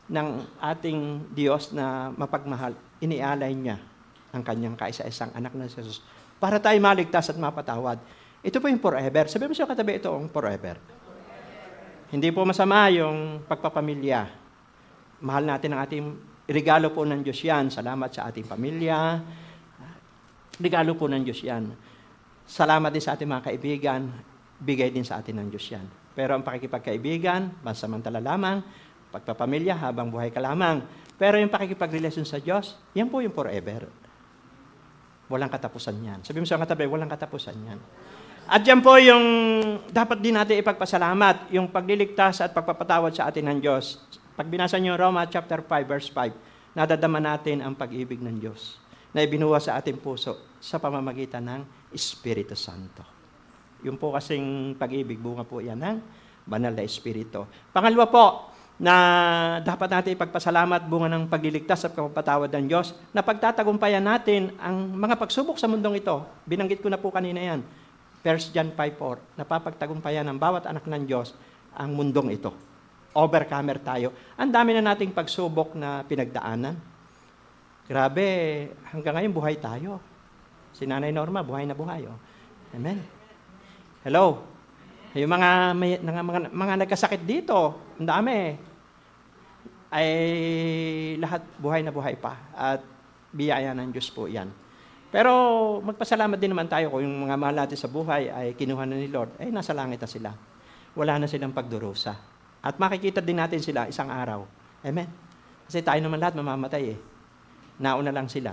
ng ating Diyos na mapagmahal. Inialay niya ang kanyang kaisa-isang anak na Jesus para tayo maligtas at mapatawad. Ito po yung forever. Sabi mo siya katabi, ito ang forever. Hindi po masama yung pagpapamilya. Mahal natin ang ating regalo po ng Diyos yan. Salamat sa ating pamilya. Regalo po ng Diyos yan. Salamat din sa ating mga kaibigan. Bigay din sa atin ng Diyos yan. Pero ang pakikipagkaibigan, pansamantala lamang, pagpapamilya, habang buhay ka lamang. Pero yung pakikipagrelasyon sa Diyos, yan po yung forever. Walang katapusan yan. Sabi mo sa katabi, walang katapusan yan. At yan po yung dapat din natin ipagpasalamat, yung pagliligtas at pagpapatawad sa atin ng Diyos. Pag binasa niyo Roma chapter 5, verse 5, nadadama natin ang pag-ibig ng Diyos na ibinuha sa ating puso sa pamamagitan ng Espiritu Santo. Yung po kasing pag-ibig, bunga po yan ng banal na Espiritu. Pangalawa po, na dapat natin ipagpasalamat bunga ng pagliligtas at kapapatawad ng Diyos na pagtatagumpayan natin ang mga pagsubok sa mundong ito. Binanggit ko na po kanina yan. 1 John 5:4, napapagtagumpayan ng bawat anak ng Diyos ang mundong ito. overcomer tayo. Ang dami na nating pagsubok na pinagdaanan. Grabe, hanggang ngayon buhay tayo. Si Nanay Norma, buhay na buhay. Oh. Amen. Hello. Yung mga nagkasakit dito, ang dami. Ay lahat buhay na buhay pa. At biyaya ng Diyos po yan. Pero magpasalamat din naman tayo kung yung mga mahal natin sa buhay ay kinuha na ni Lord, ay nasa langit na sila. Wala na silang pagdurusa. At makikita din natin sila isang araw. Amen. Kasi tayo naman lahat mamamatay eh. Nauna lang sila.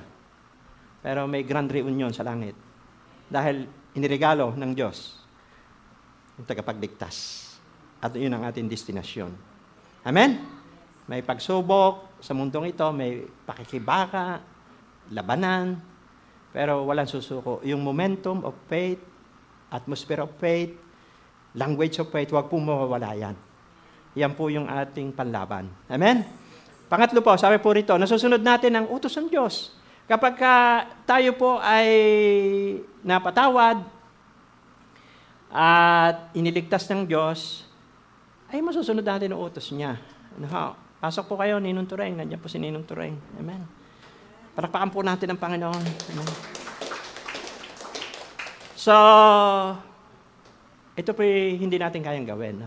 Pero may grand reunion sa langit. Dahil iniregalo ng Diyos yung tagapagligtas. At yun ang ating destinasyon. Amen? May pagsubok sa mundong ito, may pakikibaka, labanan, pero walang susuko. Yung momentum of faith, atmosphere of faith, language of faith, huwag pong mawawala yan. Yan po yung ating panlaban. Amen? Pangatlo po, sabi po rito, nasusunod natin ang utos ng Diyos. Kapag tayo po ay napatawad at iniligtas ng Diyos, ay masusunod natin ang utos niya. Pasok po kayo, Ninong Tureng. Nandiyan po si Ninong Tureng. Amen. Palakpakan po natin ang Panginoon. Amen. So, ito po hindi natin kayang gawin.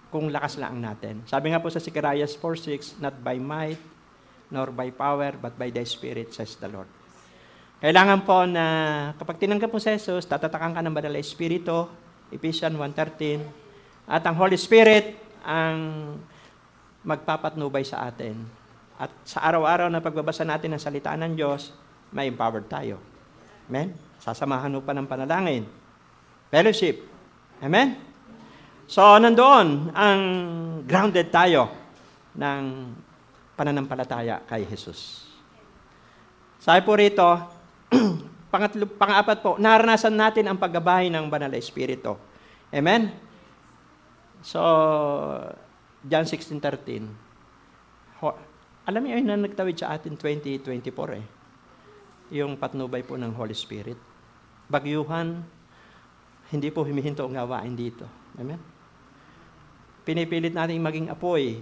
Kung lakas lang natin. Sabi nga po sa Zechariah 4:6, not by might, nor by power, but by the Spirit, says the Lord. Kailangan po na kapag tinanggap mo si Jesus, tatatakan ka ng Banal na Espiritu, Ephesians 1:13, at ang Holy Spirit ang magpapatnubay sa atin. At sa araw-araw na pagbabasa natin ng salita ng Diyos, may empowered tayo. Amen? Sasamahan mo pa ng panalangin. Fellowship. Amen? So, nandoon ang grounded tayo ng pananampalataya kay Jesus. Sabi po rito, pang-apat po, naranasan natin ang paggabay ng Banal na Espiritu. Amen? So, John 16:13. Alam niyo yun na nagtawid sa atin 2024 eh. Yung patnubay po ng Holy Spirit. Bagyuhan, hindi po humihinto ang gawain dito. Amen? Pinipilit natin maging apoy.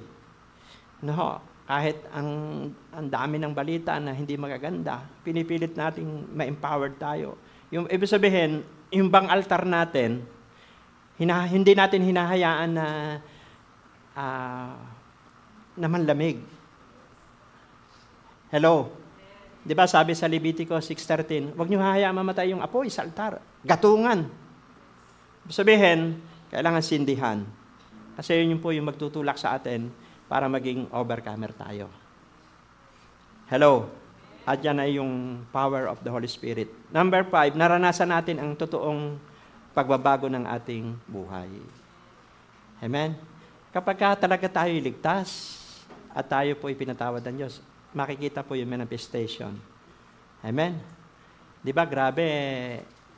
No, kahit ang dami ng balita na hindi magaganda, pinipilit nating ma-empowered tayo. Yung ibig sabihin, yung bang altar natin, hindi natin hinahayaan na manlamig. Hello? Di ba sabi sa Levitico 6:13, huwag niyo hahayaan mamatay yung apoy sa altar. Gatungan. Ibig sabihin, kailangan sindihan. Kasi yun po yung magtutulak sa atin para maging overcomer tayo. Hello? At yan ay yung power of the Holy Spirit. Number 5, naranasan natin ang totoong pagbabago ng ating buhay. Amen? Kapag talaga tayo iligtas at tayo po ipinatawad ng Diyos, makikita po yung manifestation. Amen? Di ba, grabe,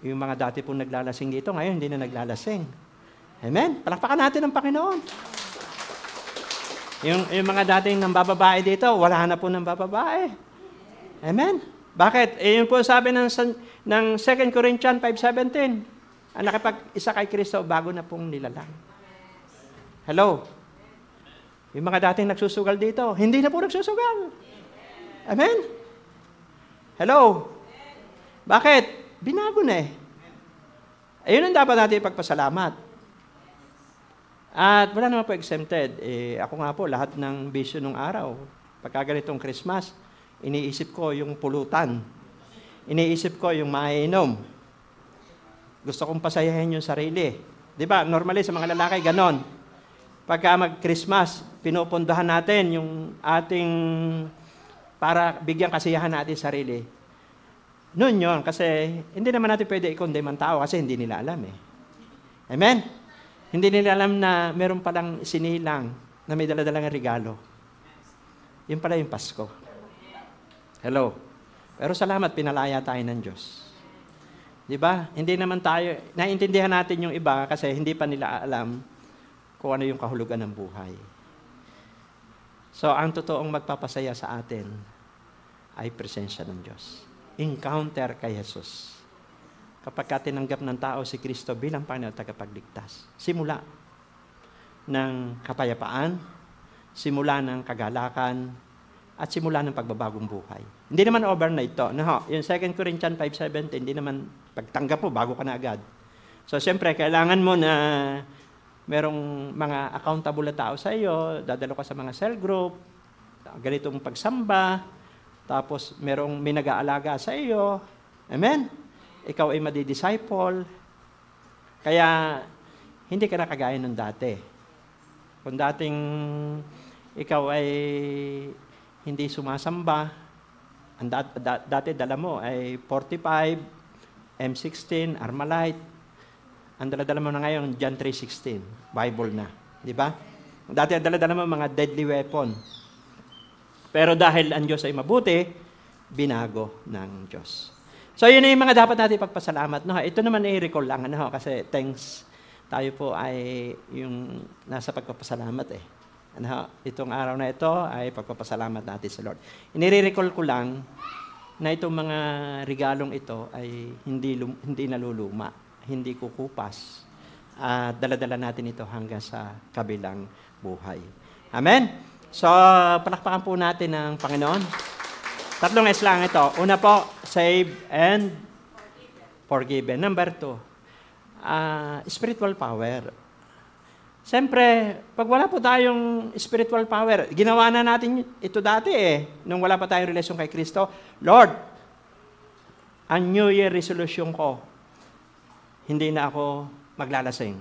yung mga dati pong naglalasing dito, ngayon hindi na naglalasing. Amen? Palakpakan natin ang Panginoon. Yung mga dating nambababae dito, wala na po nambababae. Amen? Bakit? Yun po sabi ng 2 Corinthians 5:17. Ang nakipag-isa kay Kristo, bago na pong nilalang. Hello? Yung mga dating nagsusugal dito, hindi na po nagsusugal. Amen? Hello? Bakit? Binago na eh. Ayun ang dapat natin ipagpasalamat. At wala naman po exempted. Ako nga po, lahat ng bisyo nung araw, pagka ganitong Christmas, iniisip ko yung pulutan. Iniisip ko yung maiinom. Gusto kong pasayahin yung sarili. Di ba? Normally sa mga lalaki, ganon. Pagka mag-Christmas, pinupundahan natin yung ating, para bigyan kasiyahan natin sarili. Noon yun, kasi hindi naman natin pwede i-condemn ang tao kasi hindi nila alam eh. Amen? Hindi nila alam na meron palang sinilang na may daladalang regalo. Yun pala yung Pasko. Hello? Pero salamat, pinalaya tayo ng Diyos. Di ba? Hindi naman tayo, naiintindihan natin yung iba kasi hindi pa nila alam kung ano yung kahulugan ng buhay. So, ang totoong magpapasaya sa atin ay presensya ng Diyos. Encounter kay Jesus. Kapag tinanggap ng tao si Kristo bilang Panginoon at tagapagligtas. Simula. ng kapayapaan, simula ng kagalakan, at simula ng pagbabagong buhay. Hindi naman overnight to. No, yung 2 Corinthians 5:17, hindi naman pagtanggap mo, bago ka na agad. So, siyempre, kailangan mo na merong mga accountable na tao sa iyo, dadalo ka sa mga cell group, ganitong pagsamba, tapos may nag-aalaga sa iyo. Amen? Ikaw ay madidisciple. Kaya, hindi ka na kagaya nung dati. Kung dating ikaw ay hindi sumasamba, dati dala mo ay 45, M16, Armalite. Ang dala-dala mo na ngayon, John 3:16, Bible na. Di ba? Dati ang dala-dala mo mga deadly weapon. Pero dahil ang Diyos ay mabuti, binago ng Diyos. So yun yung mga dapat natin pagpasalamat. No? Ito naman i-recall lang, ano? Kasi thanks, tayo po ay yung nasa pagpapasalamat eh. Ano, itong araw na ito ay pagpapasalamat natin sa Lord. Inire-recall ko lang na itong mga regalong ito ay hindi naluluma, hindi kukupas. Dala-dala natin ito hanggang sa kabilang buhay. Amen? So, palakpakan po natin ang Panginoon. 3 S lang ito. Una po, save and forgiven. Number 2, spiritual power. Siyempre, pag wala po tayong spiritual power, ginawa na natin ito dati nung wala pa tayong relasyon kay Kristo. Lord, ang New Year resolution ko, hindi na ako maglalasing.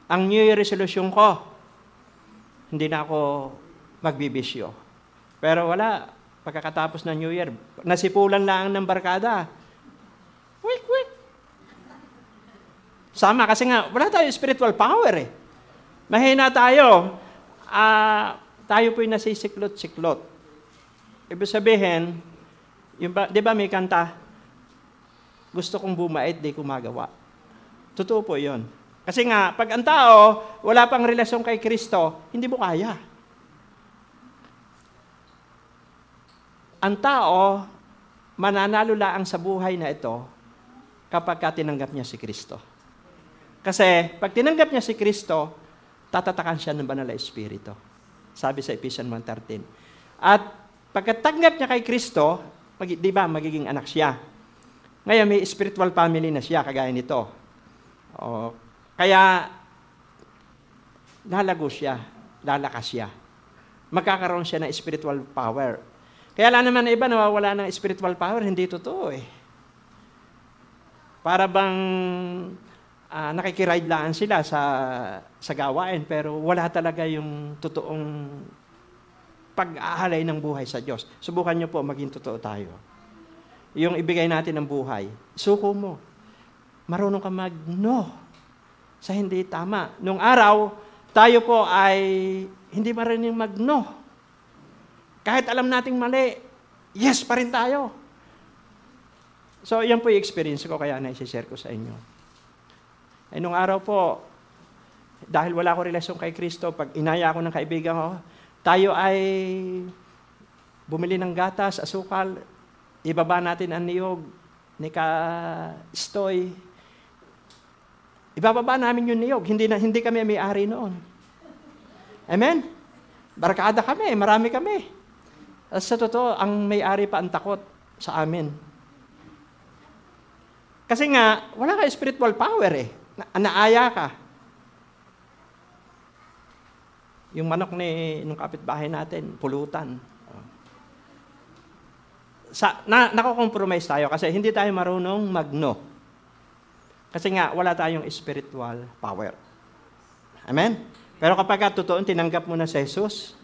Ang New Year resolution ko, hindi na ako magbibisyo. Pero wala, pagkakatapos ng New Year, nasipulan lang ng barkada. Quick. Sama, kasi nga, wala tayong spiritual power Mahina tayo. Tayo po'y nasisiklot-siklot. Ibig sabihin, di ba may kanta, gusto kong bumait, di ko magawa. Totoo po yun. Kasi nga, pag ang tao, wala pang relasyon kay Kristo, hindi mo kaya. Ang tao, mananalo lang sa buhay na ito kapag tinanggap niya si Kristo. Kasi pag tinanggap niya si Kristo, tatatakan siya ng banal na Espiritu. Sabi sa Ephesians 1:13. At pagkatanggap niya kay Kristo, di ba, magiging anak siya. Ngayon, may spiritual family na siya, kagaya nito. Kaya, lalago siya, lalakas siya. Magkakaroon siya ng spiritual power. Kaya lang naman na iba, nawawala ng spiritual power, hindi totoo Para bang nakikiride lang sila sa gawain, pero wala talaga yung totoong pag-aalay ng buhay sa Diyos. Subukan niyo po maging totoo tayo. Yung ibigay natin ng buhay, suko mo. Marunong ka mag-no sa hindi tama. Nung araw, tayo po ay hindi marunong mag-no. Kahit alam nating mali, yes pa rin tayo. So, yan po yung experience ko, kaya na-share ko sa inyo. Nung araw po, dahil wala ko relasyon kay Kristo, pag inaya ako ng kaibigan ko, tayo ay bumili ng gatas, asukal, ibaba natin ang niyog ni Ka-Stoy. Ibababa namin yung niyog. Hindi kami may-ari noon. Amen? Barkada kami, marami kami. Sa totoo, ang may-ari pa ang takot sa amin. Kasi nga, wala ka spiritual power naaya ka. Yung manok nung kapitbahay natin, pulutan. Nako-compromise tayo kasi hindi tayo marunong mag-no. Kasi nga, wala tayong spiritual power. Amen? Pero kapag totoo, tinanggap mo na si Jesus,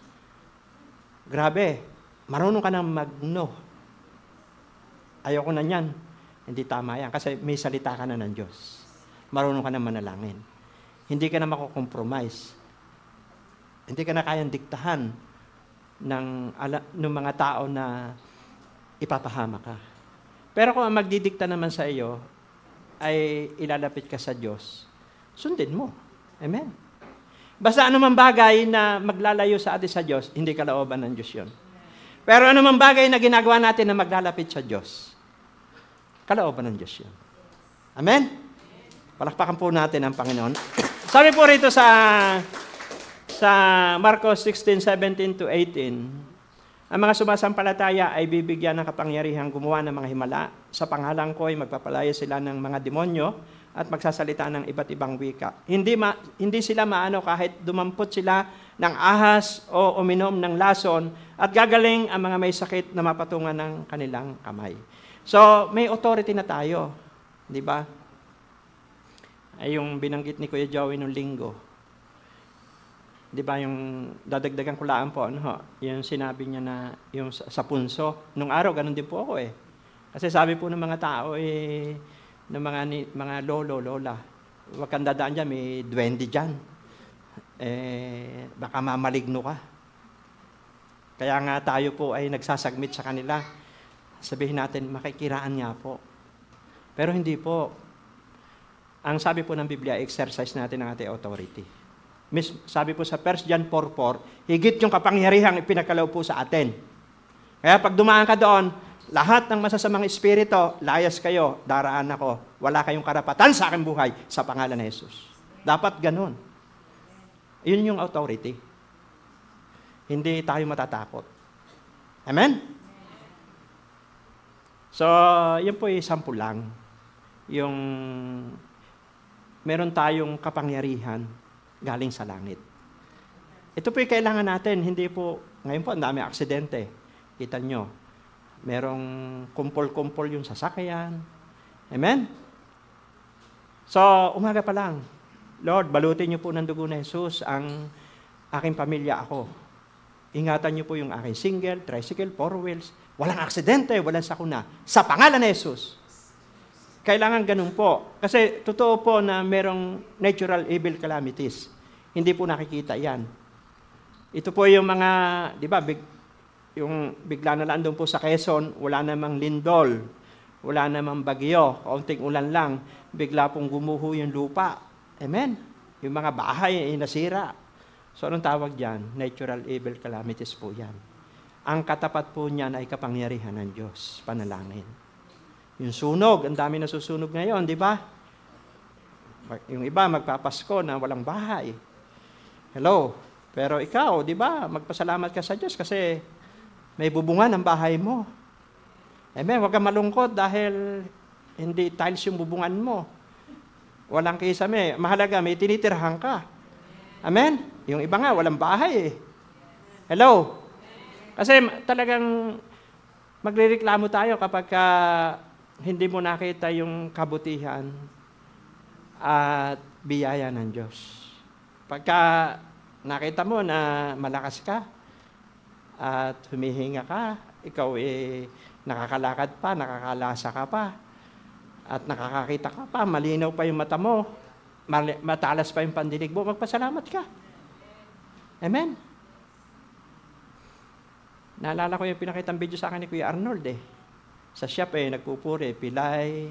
grabe, marunong ka na mag-no. Ayoko na yan. Hindi tama yan kasi may salita ka na ng Diyos. Marunong ka na manalangin. Hindi ka na mako-compromise. Hindi ka na kayang diktahan ng mga tao na ipapahama ka. Pero kung ang magdidikta naman sa iyo ay ilalapit ka sa Diyos, sundin mo. Amen? Basta anumang bagay na maglalayo sa atin sa Diyos, hindi kalooban ng Diyos yun. Pero anumang bagay na ginagawa natin na maglalapit sa Diyos, kalooban ng Diyos yun. Amen? Palakpakan po natin ang Panginoon. Sabi po rito sa Marcos 16:17 to 18, ang mga sumasampalataya ay bibigyan ng kapangyarihang gumawa ng mga himala. Sa pangalan ko ay magpapalaya sila ng mga demonyo at magsasalita ng iba't ibang wika. Hindi sila maano kahit dumampot sila ng ahas o uminom ng lason at gagaling ang mga may sakit na mapatungan ng kanilang kamay. So, may authority na tayo. Di ba? Ay yung binanggit ni Kuya Joey nung linggo. Di ba yung dadagdagan ko laan po, yung sinabi niya na yung sa punso. Nung araw, ganun din po ako eh. Kasi sabi po ng mga tao ng mga lolo, lola, huwag kang dadaan dyan, may duwende dyan. Baka mamaligno ka. Kaya nga tayo po ay nagsasagmit sa kanila. Sabihin natin, makikiraan nga po. Pero hindi po. Ang sabi po ng Biblia, exercise natin ang ating authority. Sabi po sa 1 John 4:4, higit yung kapangyarihang ipinakalaw po sa atin. Kaya pag dumaan ka doon, lahat ng masasamang espiritu, layas kayo, daraan ako. Wala kayong karapatan sa aking buhay sa pangalan ni Jesus. Dapat ganun. Yun yung authority. Hindi tayo matatakot. Amen? So, yun po yung sample lang. Yung meron tayong kapangyarihan galing sa langit. Ito po yung kailangan natin. Hindi po, ngayon po, ang dami aksidente. Kita nyo, merong kumpol-kumpol yung sasakyan. Amen? So, umaga pa lang, Lord, balutin niyo po ng dugo ni Jesus ang aking pamilya ako. Ingatan niyo po yung aking single, tricycle, four wheels. Walang aksidente, walang sakuna. Sa pangalan ni Jesus. Kailangan ganun po. Kasi totoo po na merong natural evil calamities. Hindi po nakikita yan. Ito po yung mga, di ba, yung bigla na lang doon po sa Quezon, wala namang lindol, wala namang bagyo, kaunting ulan lang, bigla pong gumuho yung lupa. Amen? Yung mga bahay ay nasira. So anong tawag dyan? Natural evil calamities po yan. Ang katapat po niyan ay kapangyarihan ng Diyos, panalangin. Yung sunog, ang dami nasusunog ngayon, di ba? Yung iba magpapasko na walang bahay. Hello? Pero ikaw, di ba, magpasalamat ka sa Diyos kasi may bubungan ang bahay mo. Amen? Huwag kang malungkot dahil hindi tiles yung bubungan mo. Walang kisame. Mahalaga, may tinitirhan ka. Amen? Yung iba nga, walang bahay eh. Hello? Kasi talagang magrereklamo tayo kapag hindi mo nakita yung kabutihan at biyaya ng Diyos. Pagka nakita mo na malakas ka at humihinga ka, ikaw nakakalakad pa, nakakalasa ka pa, at nakakakita ka pa, malinaw pa yung mata mo, matalas pa yung pandinig mo, magpasalamat ka. Amen? Naalala ko yung pinakitang video sa akin ni Kuya Arnold Sa shop nagpupuri, pilay,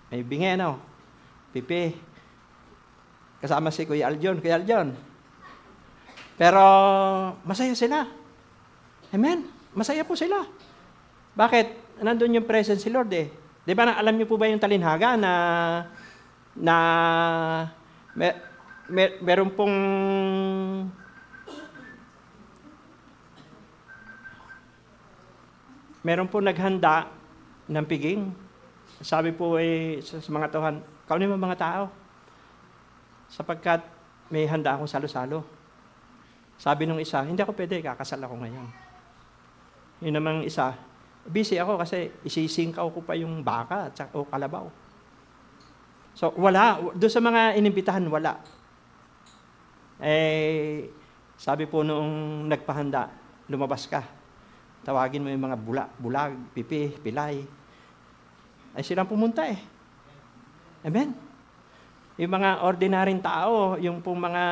may bingeno, pipi. Kasama si Kuya Aljon. Kuya Aljon. Pero masaya sila. Amen? Masaya po sila. Bakit? Nandun yung presence si Lord Di ba alam niyo po ba yung talinhaga na meron pong naghanda ng piging. Sabi po sa mga tauhan, kaunin mo mga tao. Sapagkat may handa akong salo-salo. Sabi nung isa, hindi ako pwede, kakasal ako ngayon. Yun namang isa, busy ako kasi isisingkaw ko pa yung baka o kalabaw. So, wala. Doon sa mga inimbitahan, wala. Sabi po noong nagpahanda, lumabas ka. Tawagin mo yung mga bulag, pipi, pilay. Ay silang pumunta Amen? Yung mga ordinaryong tao, yung pong mga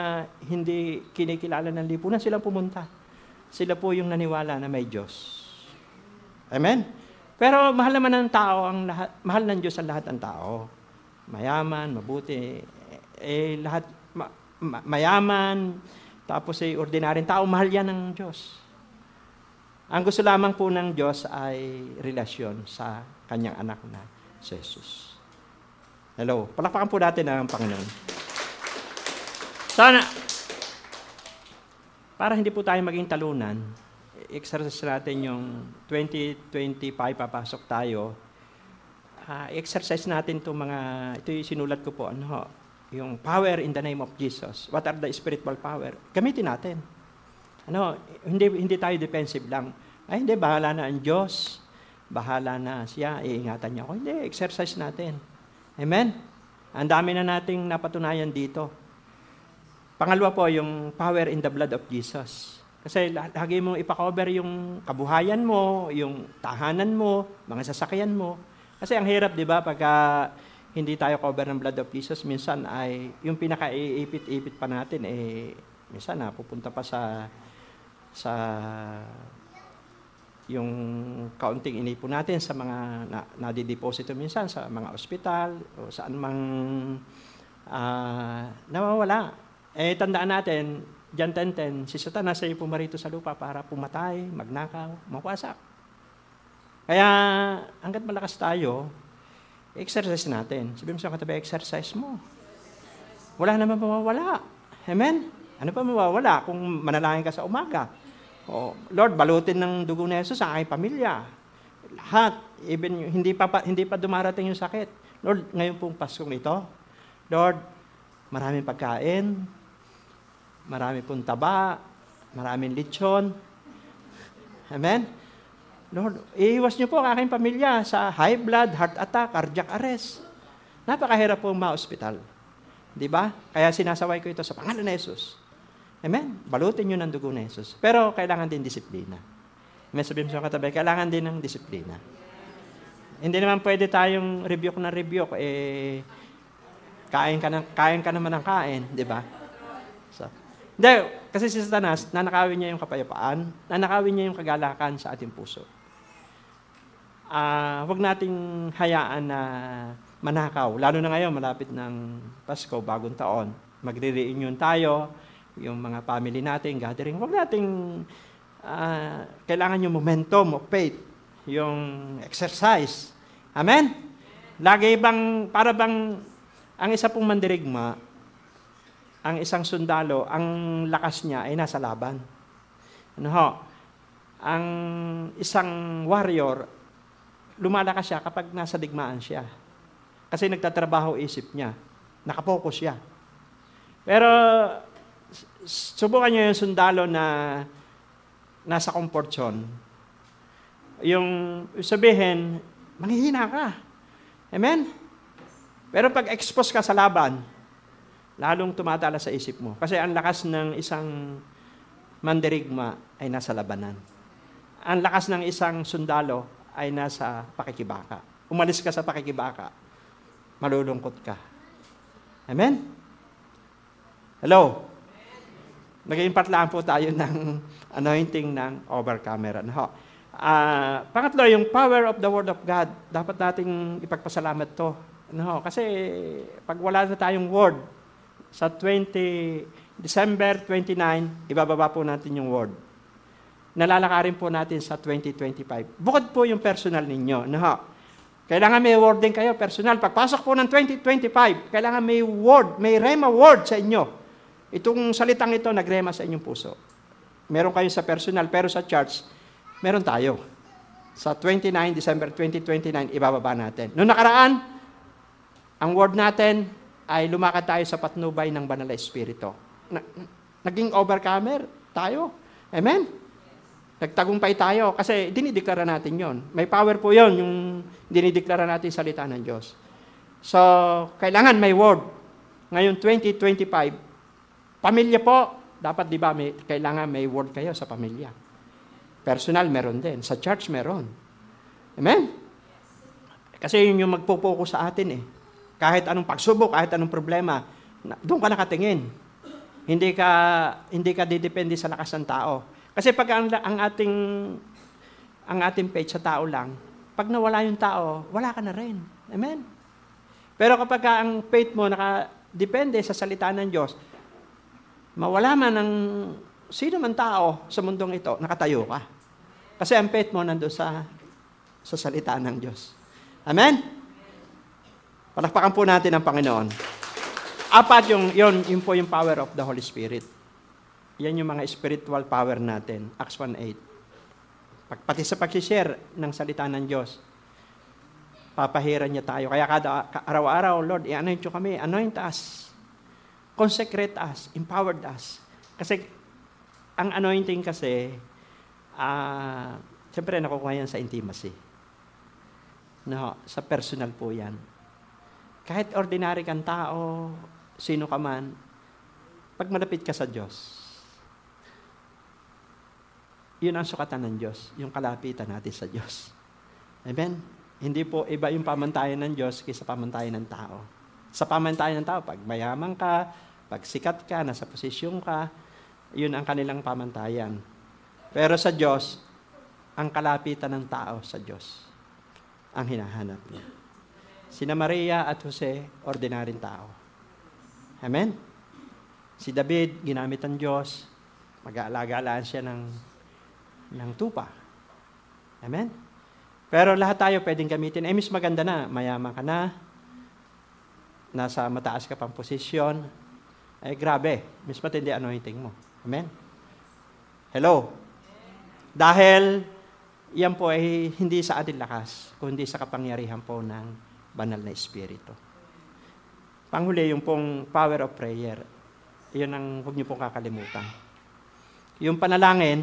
hindi kinikilala ng lipunan, silang pumunta. Sila po yung naniwala na may Diyos. Amen? Pero mahal naman ng tao, mahal ng Diyos ang lahat ng tao. Mayaman, mabuti, lahat, mayaman, tapos ordinaryong tao, mahal yan ng Diyos. Ang gusto lamang po ng Diyos ay relasyon sa kanyang anak na si Jesus. Hello. Palakpakan po natin ang Panginoon. Sana, para hindi po tayo maging talunan, exercise natin yung 2025, papasok tayo. Exercise natin itong mga, ito yung sinulat ko po, yung power in the name of Jesus. What are the spiritual power? Gamitin natin. Hindi tayo defensive lang. Ay, hindi, bahala na ang Diyos. Bahala na siya, iingatan niya ako. Hindi, exercise natin. Amen? Ang dami na nating napatunayan dito. Pangalawa po, yung power in the blood of Jesus. Kasi lagi mong ipakover yung kabuhayan mo, yung tahanan mo, mga sasakyan mo. Kasi ang hirap, di ba, pagka hindi tayo cover ng blood of Jesus, minsan ay yung pinaka-iipit-ipit pa natin, minsan pupunta pa sa yung kaunting inipon natin sa mga nadideposito minsan sa mga ospital o saan mang nawawala. Tandaan natin, John 10:10, si Satanas ay pumarito sa lupa para pumatay, magnakaw, mawasak. Kaya hanggat malakas tayo, exercise natin. Sabihin mo sa katabi, exercise mo. Wala naman mawawala. Amen? Ano pa mawawala kung manalangin ka sa umaga? Lord, balutin ng dugo ni Jesus sa aking pamilya. Lahat, even hindi pa dumarating yung sakit. Lord, ngayon pong Paskong ito, Lord, maraming pagkain, marami pong taba, maraming lechon. Amen? Lord, iiwas niyo po ang aking pamilya sa high blood, heart attack, cardiac arrest. Napakahirap po ma-hospital. Di ba? Kaya sinasaway ko ito sa pangalan ni Jesus. Amen? Balutin nyo ng dugo ni Jesus. Pero kailangan din disiplina. May sabihin sa katabi, kailangan din ng disiplina. Hindi naman pwede tayong rebuke na rebuke, kain ka naman ng kain, di ba? So, hindi, kasi si Satanas, nanakawin niya yung kapayapaan, nanakawin niya yung kagalakan sa ating puso. Huwag nating hayaan na manakaw. Lalo na ngayon, malapit ng Pasko, bagong taon. Magre-reunion tayo, yung mga family natin, gathering. Huwag nating kailangan yung momentum of faith, yung exercise. Amen? Lagi bang, para bang, ang isa pong mandirigma, ang isang sundalo, ang lakas niya ay nasa laban. Ang isang warrior, lumalakas siya kapag nasa digmaan siya. Kasi nagtatrabaho isip niya. Nakapokus siya. Pero, subukan niyo yung sundalo na nasa comfort zone. Yung sabihin, manghihina ka. Amen? Pero pag expose ka sa laban, lalong tumatala sa isip mo. Kasi ang lakas ng isang mandirigma ay nasa labanan. Ang lakas ng isang sundalo ay nasa pakikibaka. Umalis ka sa pakikibaka, malulungkot ka. Amen? Hello? Nag-impart lang po tayo ng anointing ng overcomer. Pangatlo, yung power of the Word of God. Dapat nating ipagpasalamat to. Kasi pag wala na tayong Word, sa December 29, ibababa po natin yung Word. Nalalakarin po natin sa 2025. Bukod po yung personal ninyo. Kailangan may Word din kayo, personal. Pagpasok po ng 2025, kailangan may Word, may Rhema Word sa inyo. Itong salitang ito, nagrema sa inyong puso. Meron kayo sa personal, pero sa church, meron tayo. Sa December 2029, ibababa natin. Noong nakaraan, ang word natin ay lumakad tayo sa patnubay ng Banal na Espiritu. Naging overcomer tayo. Amen? Nagtagumpay tayo kasi dinideklara natin yon. May power po yon yung dinideklara natin salita ng Diyos. So, kailangan may word. Ngayon, 2025, pamilya po, dapat di ba kailangan may word kayo sa pamilya. Personal, meron din. Sa church, meron. Amen? Kasi yun yung magpo-focus sa atin eh. Kahit anong pagsubok, kahit anong problema, doon ka nakatingin. Hindi ka didepende sa lakas ng tao. Kasi pag ang ating faith sa tao lang, pag nawala yung tao, wala ka na rin. Amen? Pero kapag ang faith mo nakadepende sa salita ng Diyos, mawala man ng sino man tao sa mundong ito, nakatayo ka. Kasi ang faith mo nandun sa salita ng Diyos. Amen? Palakpakan po natin ang Panginoon. Apat yun po yung power of the Holy Spirit. Yan yung mga spiritual power natin. Acts 1:8. Pati sa pag-share ng salita ng Diyos, papahiran niya tayo. Kaya kada araw-araw, Lord, i-anoint nyo kami. Anoint us. Consecrate us. Empowered us. Kasi, ang anointing kasi, siyempre nakukuha yan sa intimacy. No, sa personal po yan. Kahit ordinary kang tao, sino ka man, pag malapit ka sa Diyos, yun ang sukatan ng Diyos, yung kalapitan natin sa Diyos. Amen? Hindi po iba yung pamantayan ng Diyos kaysa pamantayan ng tao. Sa pamantayan ng tao, pag mayaman ka, pag sikat ka, nasa posisyon ka, yun ang kanilang pamantayan. Pero sa Diyos, ang kalapitan ng tao sa Diyos ang hinahanap niya. Sina Maria at Jose, ordinaryong tao. Amen? Si David, ginamit ng Diyos, mag-aalaga-alaan siya ng tupa. Amen? Pero lahat tayo pwedeng gamitin. Mas maganda na, mayaman ka na, nasa mataas ka pang posisyon, grabe, mas matindi anointing mo. Amen? Hello? Dahil, yan po ay hindi sa ating lakas, kundi sa kapangyarihan po ng banal na Espiritu. Panghuli, yung pong power of prayer, yun ang huwag niyo pong kakalimutan. Yung panalangin,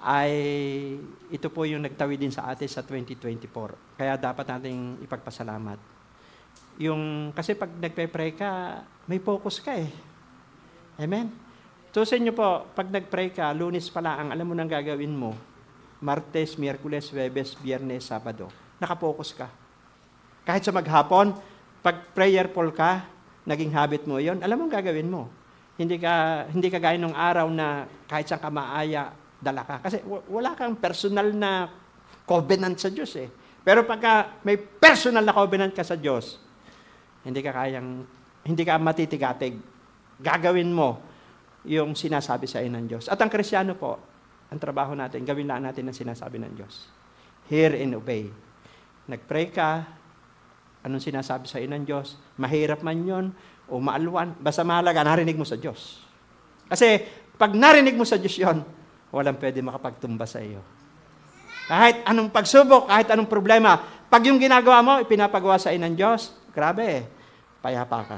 ay ito po yung nagtawid din sa atin sa 2024. Kaya dapat nating ipagpasalamat. Kasi pag nagpe-pray ka, may focus ka eh. Amen? Tusin niyo po, pag nag-pray ka, Lunes pala, ang alam mo nang gagawin mo, Martes, Miyerkules, Huwebes, Biyernes, Sabado, nakafocus ka. Kahit sa maghapon, pag prayerful ka, naging habit mo yon, alam mo ang gagawin mo. Hindi ka gaya nung araw na kahit saan ka maaya, dala ka. Kasi wala kang personal na covenant sa Diyos eh. Pero pagka may personal na covenant ka sa Diyos, hindi ka matitigatig. Gagawin mo yung sinasabi sa iyo ng Diyos. At ang Kristiyano po, ang trabaho natin, gawin lang natin ang sinasabi ng Diyos. Hear and obey. Nag-pray ka, anong sinasabi sa iyo ng Diyos? Mahirap man yun, o maalwan, basta mahalaga, narinig mo sa Diyos. Kasi, pag narinig mo sa Diyos yun, walang pwede makapagtumba sa iyo. Kahit anong pagsubok, kahit anong problema, pag yung ginagawa mo, ipinapagawa sa iyo ng Diyos, grabe, payapa ka.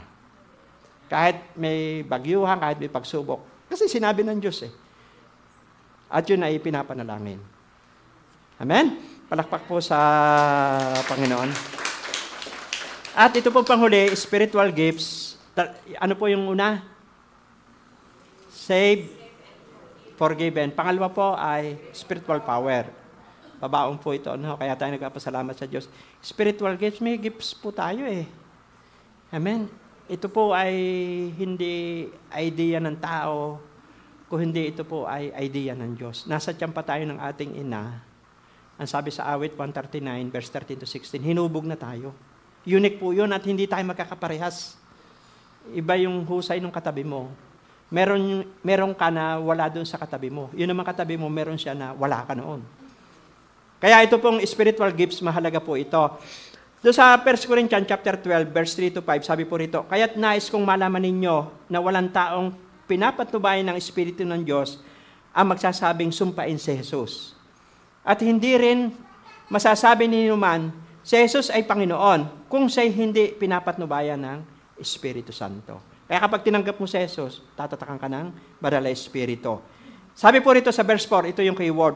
Kahit may bagyuhan, kahit may pagsubok. Kasi sinabi ng Diyos eh. At yun ay pinapanalangin. Amen? Palakpak po sa Panginoon. At ito po panghuli, spiritual gifts. Ano po yung una? Save, forgiven. Pangalawa po ay spiritual power. Babaong po ito. No? Kaya tayo nagpapasalamat sa Diyos. Spiritual gifts, may gifts po tayo eh. Amen? Ito po ay hindi idea ng tao, kung hindi ito po ay idea ng Diyos. Nasa tiyan pa tayo ng ating ina. Ang sabi sa awit 139, verse 13-16, hinubog na tayo. Unique po yun at hindi tayo magkakaparehas. Iba yung husay ng katabi mo. Meron ka na wala doon sa katabi mo. Yun naman katabi mo, meron siya na wala ka noon. Kaya ito pong spiritual gifts, mahalaga po ito. Doon sa 1 Corinthians chapter 12, verse 3-5, sabi po rito, kaya't nais kong malaman ninyo na walang taong pinapatubayan ng Espiritu ng Diyos ang magsasabing sumpain si Jesus. At hindi rin masasabi ninyo man, si Jesus ay Panginoon kung siya'y hindi pinapatnubayan ng Espiritu Santo. Kaya kapag tinanggap mo si Jesus, tatatakan ka ng banal na Espiritu. Sabi po rito sa verse 4, ito yung keyword,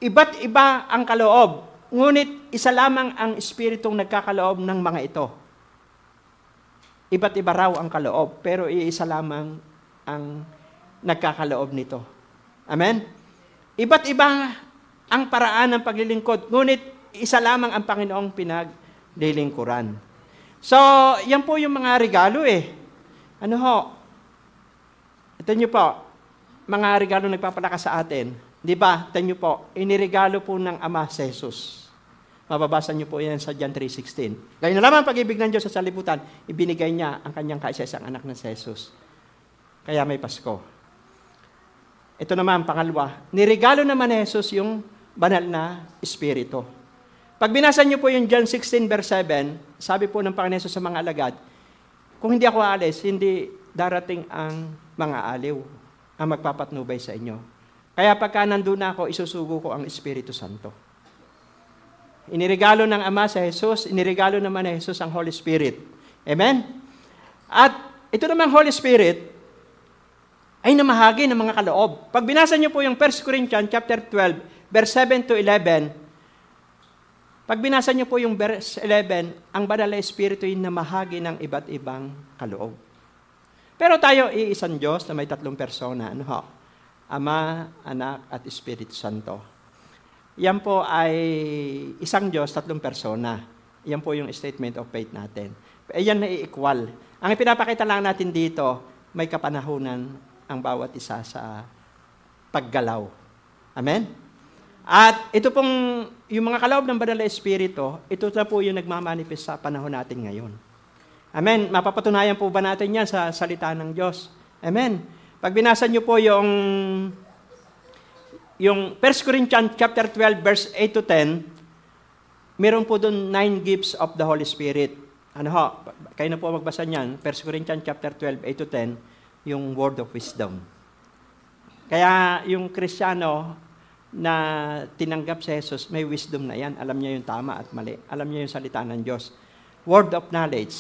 iba't iba ang kaloob, ngunit isa lamang ang Espiritong nagkakaloob ng mga ito. Iba't iba raw ang kaloob, pero iisa lamang ang nagkakaloob nito. Amen? Iba't iba ang paraan ng paglilingkod, ngunit isa lamang ang Panginoong pinaglilingkuran. So, yan po yung mga regalo eh. Ano ho? Ito nyo po, mga regalo nagpapalakas sa atin. Di ba? Ito nyo po, iniregalo po ng Ama si Jesus. Mababasa nyo po yan sa John 3:16. Gayun na lamang pag-ibig ng Diyos sa salibutan, ibinigay niya ang kanyang kaisa-isang anak na si Jesus. Kaya may Pasko. Ito naman, pangalawa, niregalo naman ni Jesus yung banal na Espiritu. Pag binasa niyo po yung John 16 verse 7, sabi po ng Panginoon Hesus sa mga alagad, kung hindi ako aalis, hindi darating ang mga aliw ang magpapatnubay sa inyo. Kaya pagka nandun na ako, isusugo ko ang Espiritu Santo. Iniregalo ng Ama sa Jesus, iniregalo naman ni Jesus ang Holy Spirit. Amen? At ito namang Holy Spirit ay namahagi ng mga kaloob. Pag binasa niyo po yung 1 Corinthians chapter 12, verse 7 to 11, pag binasa niyo po yung verse 11, ang Banal na Espiritu ay namahagi ng iba't ibang kaloob. Pero tayo iisang Diyos na may tatlong persona. Ano ho? Ama, Anak, at Espiritu Santo. Yan po ay isang Diyos, tatlong persona. Yan po yung statement of faith natin. Yan na i-equal. Ang ipinapakita lang natin dito, may kapanahunan ang bawat isa sa paggalaw. Amen? At ito pong, yung mga kaloob ng Banal na Espiritu, ito na po yung nagmamanifest sa panahon natin ngayon. Amen? Mapapatunayan po ba natin yan sa salita ng Diyos? Amen? Pag binasa niyo po yung 1 Corinthians chapter 12, verse 8 to 10, meron po doon 9 gifts of the Holy Spirit. Ano ho? Kayo na po magbasa niyan. 1 Corinthians chapter 12, 8 to 10, yung word of wisdom. Kaya yung Kristiyano na tinanggap si Jesus, may wisdom na yan. Alam niya yung tama at mali. Alam niya yung salita ng Diyos. Word of knowledge.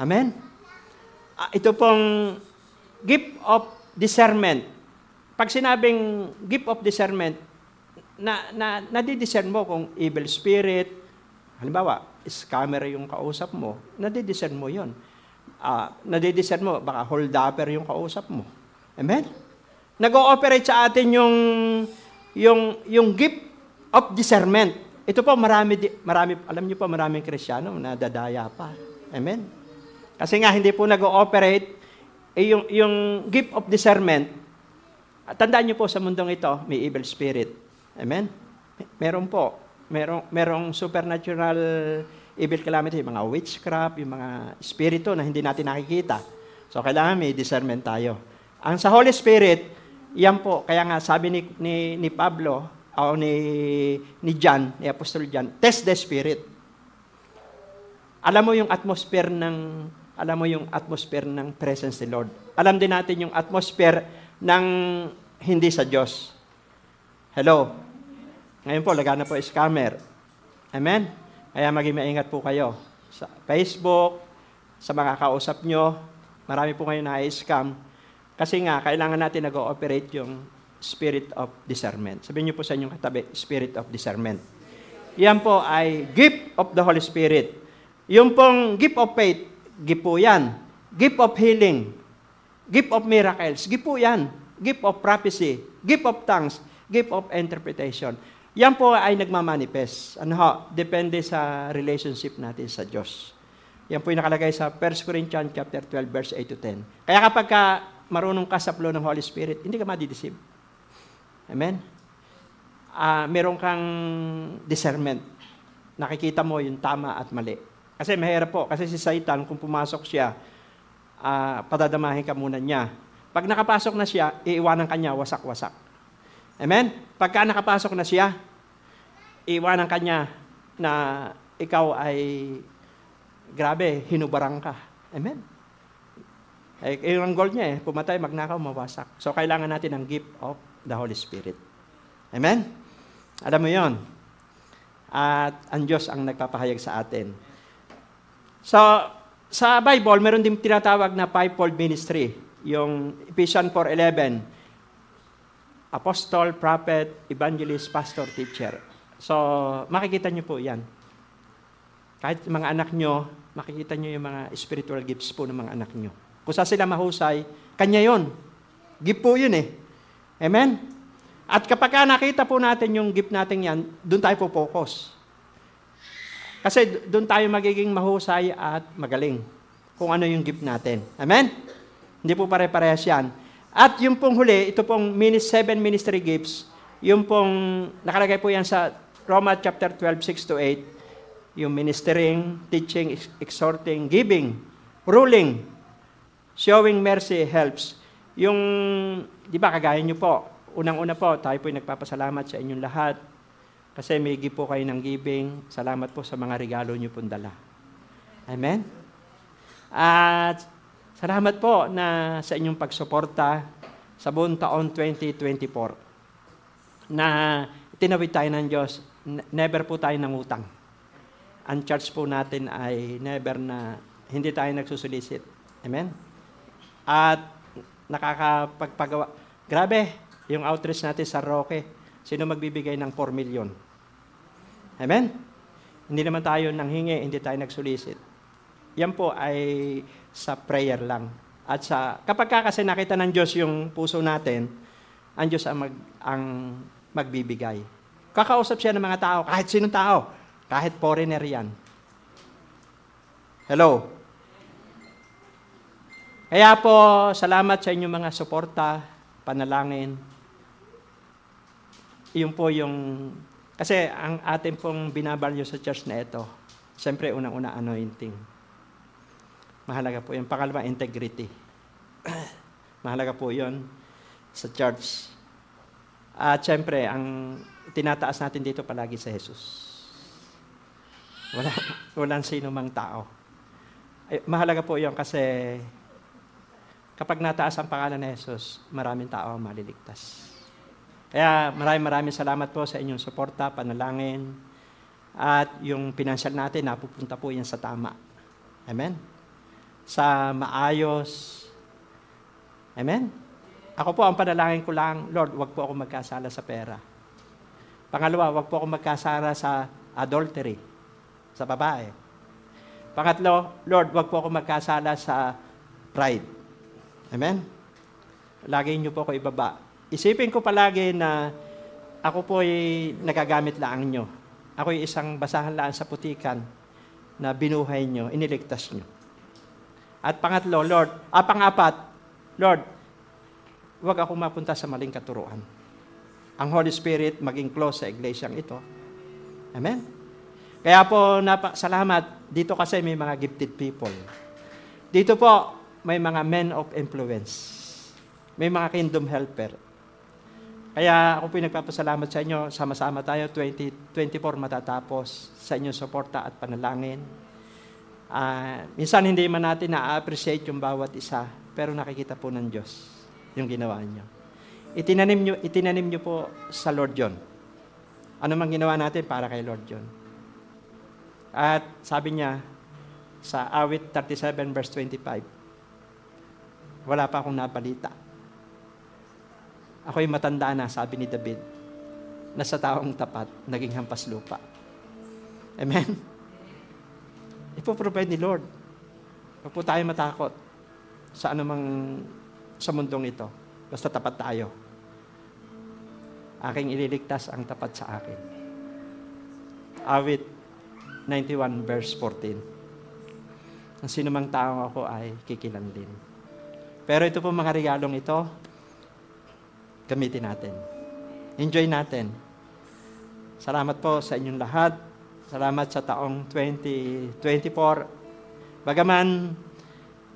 Amen? Ito pong gift of discernment. Pag sinabing gift of discernment, nadidiscern mo kung evil spirit, halimbawa, scammer yung kausap mo, nadidiscern mo yun. Nadidiscern mo, baka hold-upper yung kausap mo. Amen? Nag-ooperate sa atin yung gift of discernment. Ito po, marami, alam niyo po, maraming Kristiyano na dadaya pa. Amen? Kasi nga, hindi po nag-ooperate, yung gift of discernment, tandaan niyo po sa mundong ito, may evil spirit. Amen? Meron po. Merong supernatural evil calamity, yung mga witchcraft, yung mga espiritu na hindi natin nakikita. So, kailangan may discernment tayo. Ang sa Holy Spirit, yan po, kaya nga sabi ni Pablo, o ni John, ni Apostol John, test the Spirit. Alam mo yung atmosphere ng presence ni Lord. Alam din natin yung atmosphere ng hindi sa Diyos. Hello? Ngayon po, laga na po scammer. Amen? Kaya maging maingat po kayo. Sa Facebook, sa mga kausap nyo, marami po ngayon na-scam. Kasi nga, kailangan natin nag-ooperate yung spirit of discernment. Sabihin niyo po sa inyong katabi, spirit of discernment. Yan po ay gift of the Holy Spirit. Yung pong gift of faith, gift po yan. Gift of healing, gift of miracles, gift po yan. Gift of prophecy, gift of tongues, gift of interpretation. Yan po ay nagmamanifest. Depende sa relationship natin sa Diyos. Yan po yung nakalagay sa 1 Corinthians chapter 12, verse 8 to 10. Kaya kapag marunong ka sa flow ng Holy Spirit, hindi ka madideceive. Amen? Meron kang discernment. Nakikita mo yung tama at mali. Kasi mahirap po. Kasi si Satan, kung pumasok siya, padadamahin ka muna niya. Pag nakapasok na siya, iiwanan ka niya, wasak-wasak. Amen? Pagka nakapasok na siya, iiwanan ka niya na ikaw ay, grabe, hinubarang ka. Amen? Yung ang goal niya pumatay, magnakaw, mawasak. So, kailangan natin ng gift of the Holy Spirit. Amen? Alam mo yon. At ang Diyos ang nagpapahayag sa atin. So, sa Bible, meron din tinatawag na fivefold ministry. Yung Ephesians 4:11, apostle, prophet, evangelist, pastor, teacher. So, makikita niyo po yan. Kahit mga anak niyo, makikita niyo yung mga spiritual gifts po ng mga anak niyo. Kung saan sila mahusay, kanya yon. Gift po yun Amen? At kapag nakita po natin yung gift natin yan, doon tayo po focus. Kasi doon tayo magiging mahusay at magaling kung ano yung gift natin. Amen? Hindi po pare-parehas yan. At yung pong huli, ito pong 7 ministry gifts, yung pong nakalagay po yan sa Romans chapter 12, 6 to 8, yung ministering, teaching, exhorting, giving, ruling, showing mercy, helps. Yung, di ba, kagaya nyo po, unang-una po, tayo po yung nagpapasalamat sa inyong lahat Kasi may give po kayo ng giving. Salamat po sa mga regalo niyo pong dala. Amen? At salamat po na sa inyong pagsuporta sa buong taon 2024 na tinawid tayo ng Diyos. Never po tayo nangutang. Ang charge po natin ay never na hindi tayo nagsusulisit. Amen? At nakakapagpagawa. Grabe, yung outreach natin sa Roque. Sino magbibigay ng 4 million? Amen? Hindi naman tayo nanghingi, hindi tayo nagsulisit. Yan po ay sa prayer lang. At kapag kasi nakita ng Diyos yung puso natin, ang Diyos ang magbibigay. Kakausap siya ng mga tao, kahit sinong tao, kahit foreigner yan. Hello? Kaya po, salamat sa inyong mga suporta, panalangin. Yun po yung, kasi ang ating pong binabalyo sa church na ito, siyempre unang-una anointing. Mahalaga po yung pangalawa, integrity. Mahalaga po yun sa church. At siyempre, ang tinataas natin dito palagi sa Jesus. Walang sino mang tao. Ay, mahalaga po yun kasi kapag nataas ang pangalan ni Jesus, maraming tao ang maliligtas. Kaya maraming salamat po sa inyong suporta, panalangin, at yung financial natin, napupunta po yan sa tama. Amen? Sa maayos. Amen? Ako po, ang panalangin ko lang, Lord, wag po ako magkasala sa pera. Pangalawa, wag po ako magkasala sa adultery, sa babae. Pangatlo, Lord, wag po ako magkasala sa pride. Amen? Lagi niyo po ako ibaba. Isipin ko palagi na ako po ay nagagamit lang nyo. Ako ay isang basahan lang sa putikan na binuhay nyo, iniligtas nyo. At pangatlo, pangapat, Lord, huwag ako mapunta sa maling katuruan. Ang Holy Spirit maging close sa iglesyang ito. Amen? Kaya po, salamat. Dito kasi may mga gifted people. Dito po, may mga men of influence. May mga kingdom helper. Kaya ako po nagpapasalamat sa inyo. Sama-sama tayo, 2024 matatapos sa inyong suporta at panalangin. Minsan hindi man natin na-appreciate yung bawat isa, pero nakikita po ng Diyos yung ginawa niyo. Itinanim niyo po sa Lord John. Ano mang ginawa natin para kay Lord John. At sabi niya sa awit 37 verse 25, wala pa akong nabalita. Ako'y matanda na, sabi ni David, na sa taong tapat, naging hampas lupa. Amen? Ipoprovide ni Lord. Huwag po tayo matakot sa anumang sa mundong ito. Basta tapat tayo. Aking ililigtas ang tapat sa akin. Awit 91 verse 14. Ang sinumang tao ako ay kikilanlin. Pero ito po mga regalong ito, gamitin natin. Enjoy natin. Salamat po sa inyong lahat. Salamat sa taong 2024. Bagaman,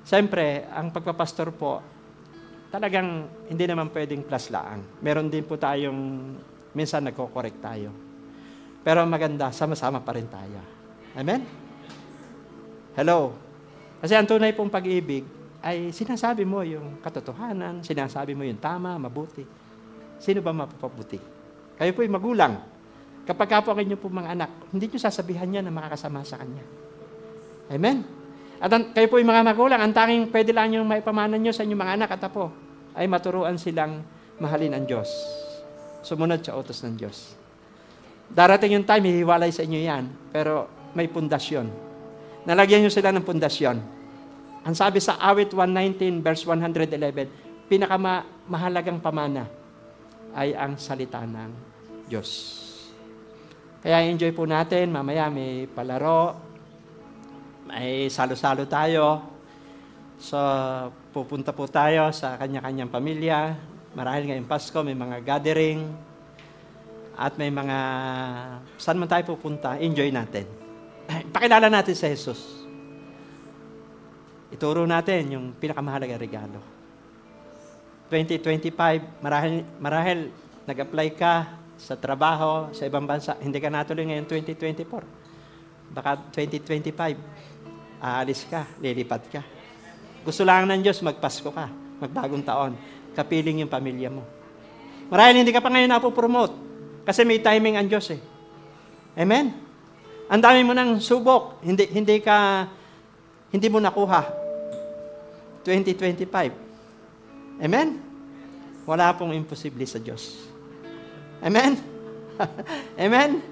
siyempre, ang pagpapastor po, talagang hindi naman pwedeng plus laang. Meron din po tayong, minsan nagko-correct tayo. Pero maganda, sama-sama pa rin tayo. Amen? Hello? Kasi ang tunay pong pag-ibig ay sinasabi mo yung katotohanan, sinasabi mo yung tama, mabuti. Sino ba mapapabuti? Kayo po'y magulang. Kapag kapuakin niyo po mga anak, hindi niyo sasabihan niya na makakasama sa kanya. Amen? At kayo po'y mga magulang, ang tanging pwede lang yung maipamanan niyo sa inyong mga anak at apo ay maturuan silang mahalin ang Diyos. Sumunod sa utos ng Diyos. Darating yung time, hihiwalay sa inyo yan, pero may pundasyon. Nalagyan niyo sila ng pundasyon. Ang sabi sa awit 119 verse 111, pinakamahalagang pamana ay ang salita ng Diyos. Kaya enjoy po natin. Mamaya may palaro, may salo-salo tayo. So, pupunta po tayo sa kanya-kanyang pamilya. Marahil ngayong Pasko, may mga gathering. At may mga, saan man tayo pupunta, enjoy natin. Pakilala natin sa Jesus. Ituro natin yung pinakamahalagang regalo. 2025, marahil nag-apply ka, sa trabaho, sa ibang bansa. Hindi ka natuloy ngayon 2024. Baka 2025, aalis ka, lilipat ka. Gusto lang ng Diyos, magpasko ka, magbagong taon. Kapiling yung pamilya mo. Marahil hindi ka pa ngayon napopromote kasi may timing ang Diyos eh. Amen? Ang dami mo ng subok, hindi mo nakuha. 2025. Amen? Wala pong imposible sa Diyos. Amen? Amen?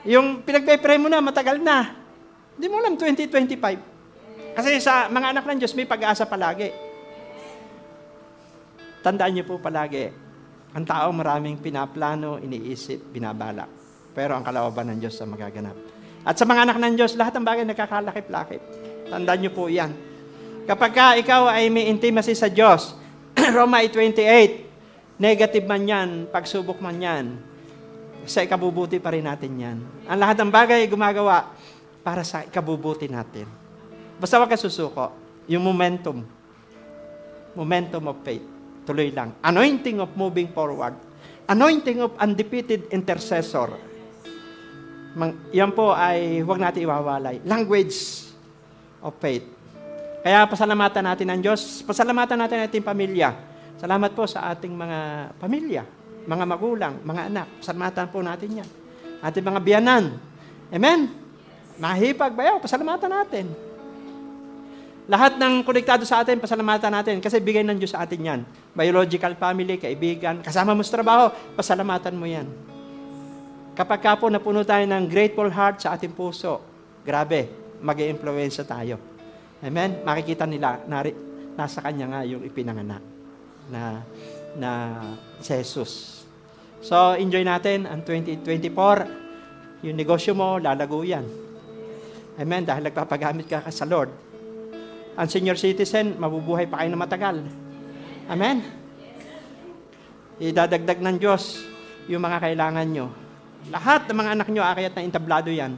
Yung pinagpe-pray mo na, matagal na. Hindi mo alam, 2025. Kasi sa mga anak ng Diyos, may pag-asa palagi. Tandaan niyo po palagi, ang tao maraming pinaplano, iniisip, binabalak. Pero ang kalooban ng Diyos ang magaganap. At sa mga anak ng Diyos, lahat ng bagay nagkakalakip-lakip. Tandaan niyo po yan. Kapag ikaw ay may intimacy sa Diyos, Roma 8:28, negative man yan, pagsubok man yan, sa ikabubuti pa rin natin yan. Ang lahat ng bagay gumagawa para sa ikabubuti natin. Basta wag ka susuko. Yung momentum of faith. Tuloy lang. Anointing of moving forward. Anointing of undefeated intercessor. Yan po ay huwag natin iwawalay. Language of faith. Kaya pasalamatan natin ang Diyos. Pasalamatan natin ang ating pamilya. Salamat po sa ating mga pamilya, mga magulang, mga anak. Pasalamatan po natin yan. Ating mga biyanan. Amen? Mahipag bayaw, pasalamatan natin. Lahat ng konektado sa atin, pasalamatan natin. Kasi bigay ng Diyos sa atin yan. Biological family, kaibigan, kasama mo sa trabaho, pasalamatan mo yan. Kapag ka po napuno tayo ng grateful heart sa ating puso, grabe, mag-i-influensya tayo. Amen? Makikita nila, nasa Kanya nga yung ipinanganak na si Jesus. So, enjoy natin ang 2024. Yung negosyo mo, lalago yan. Amen? Dahil nagpapagamit ka sa Lord. Ang senior citizen, mabubuhay pa kayo na matagal. Amen? Idadagdag ng Diyos yung mga kailangan nyo. Lahat ng mga anak nyo, akayat na entablado yan.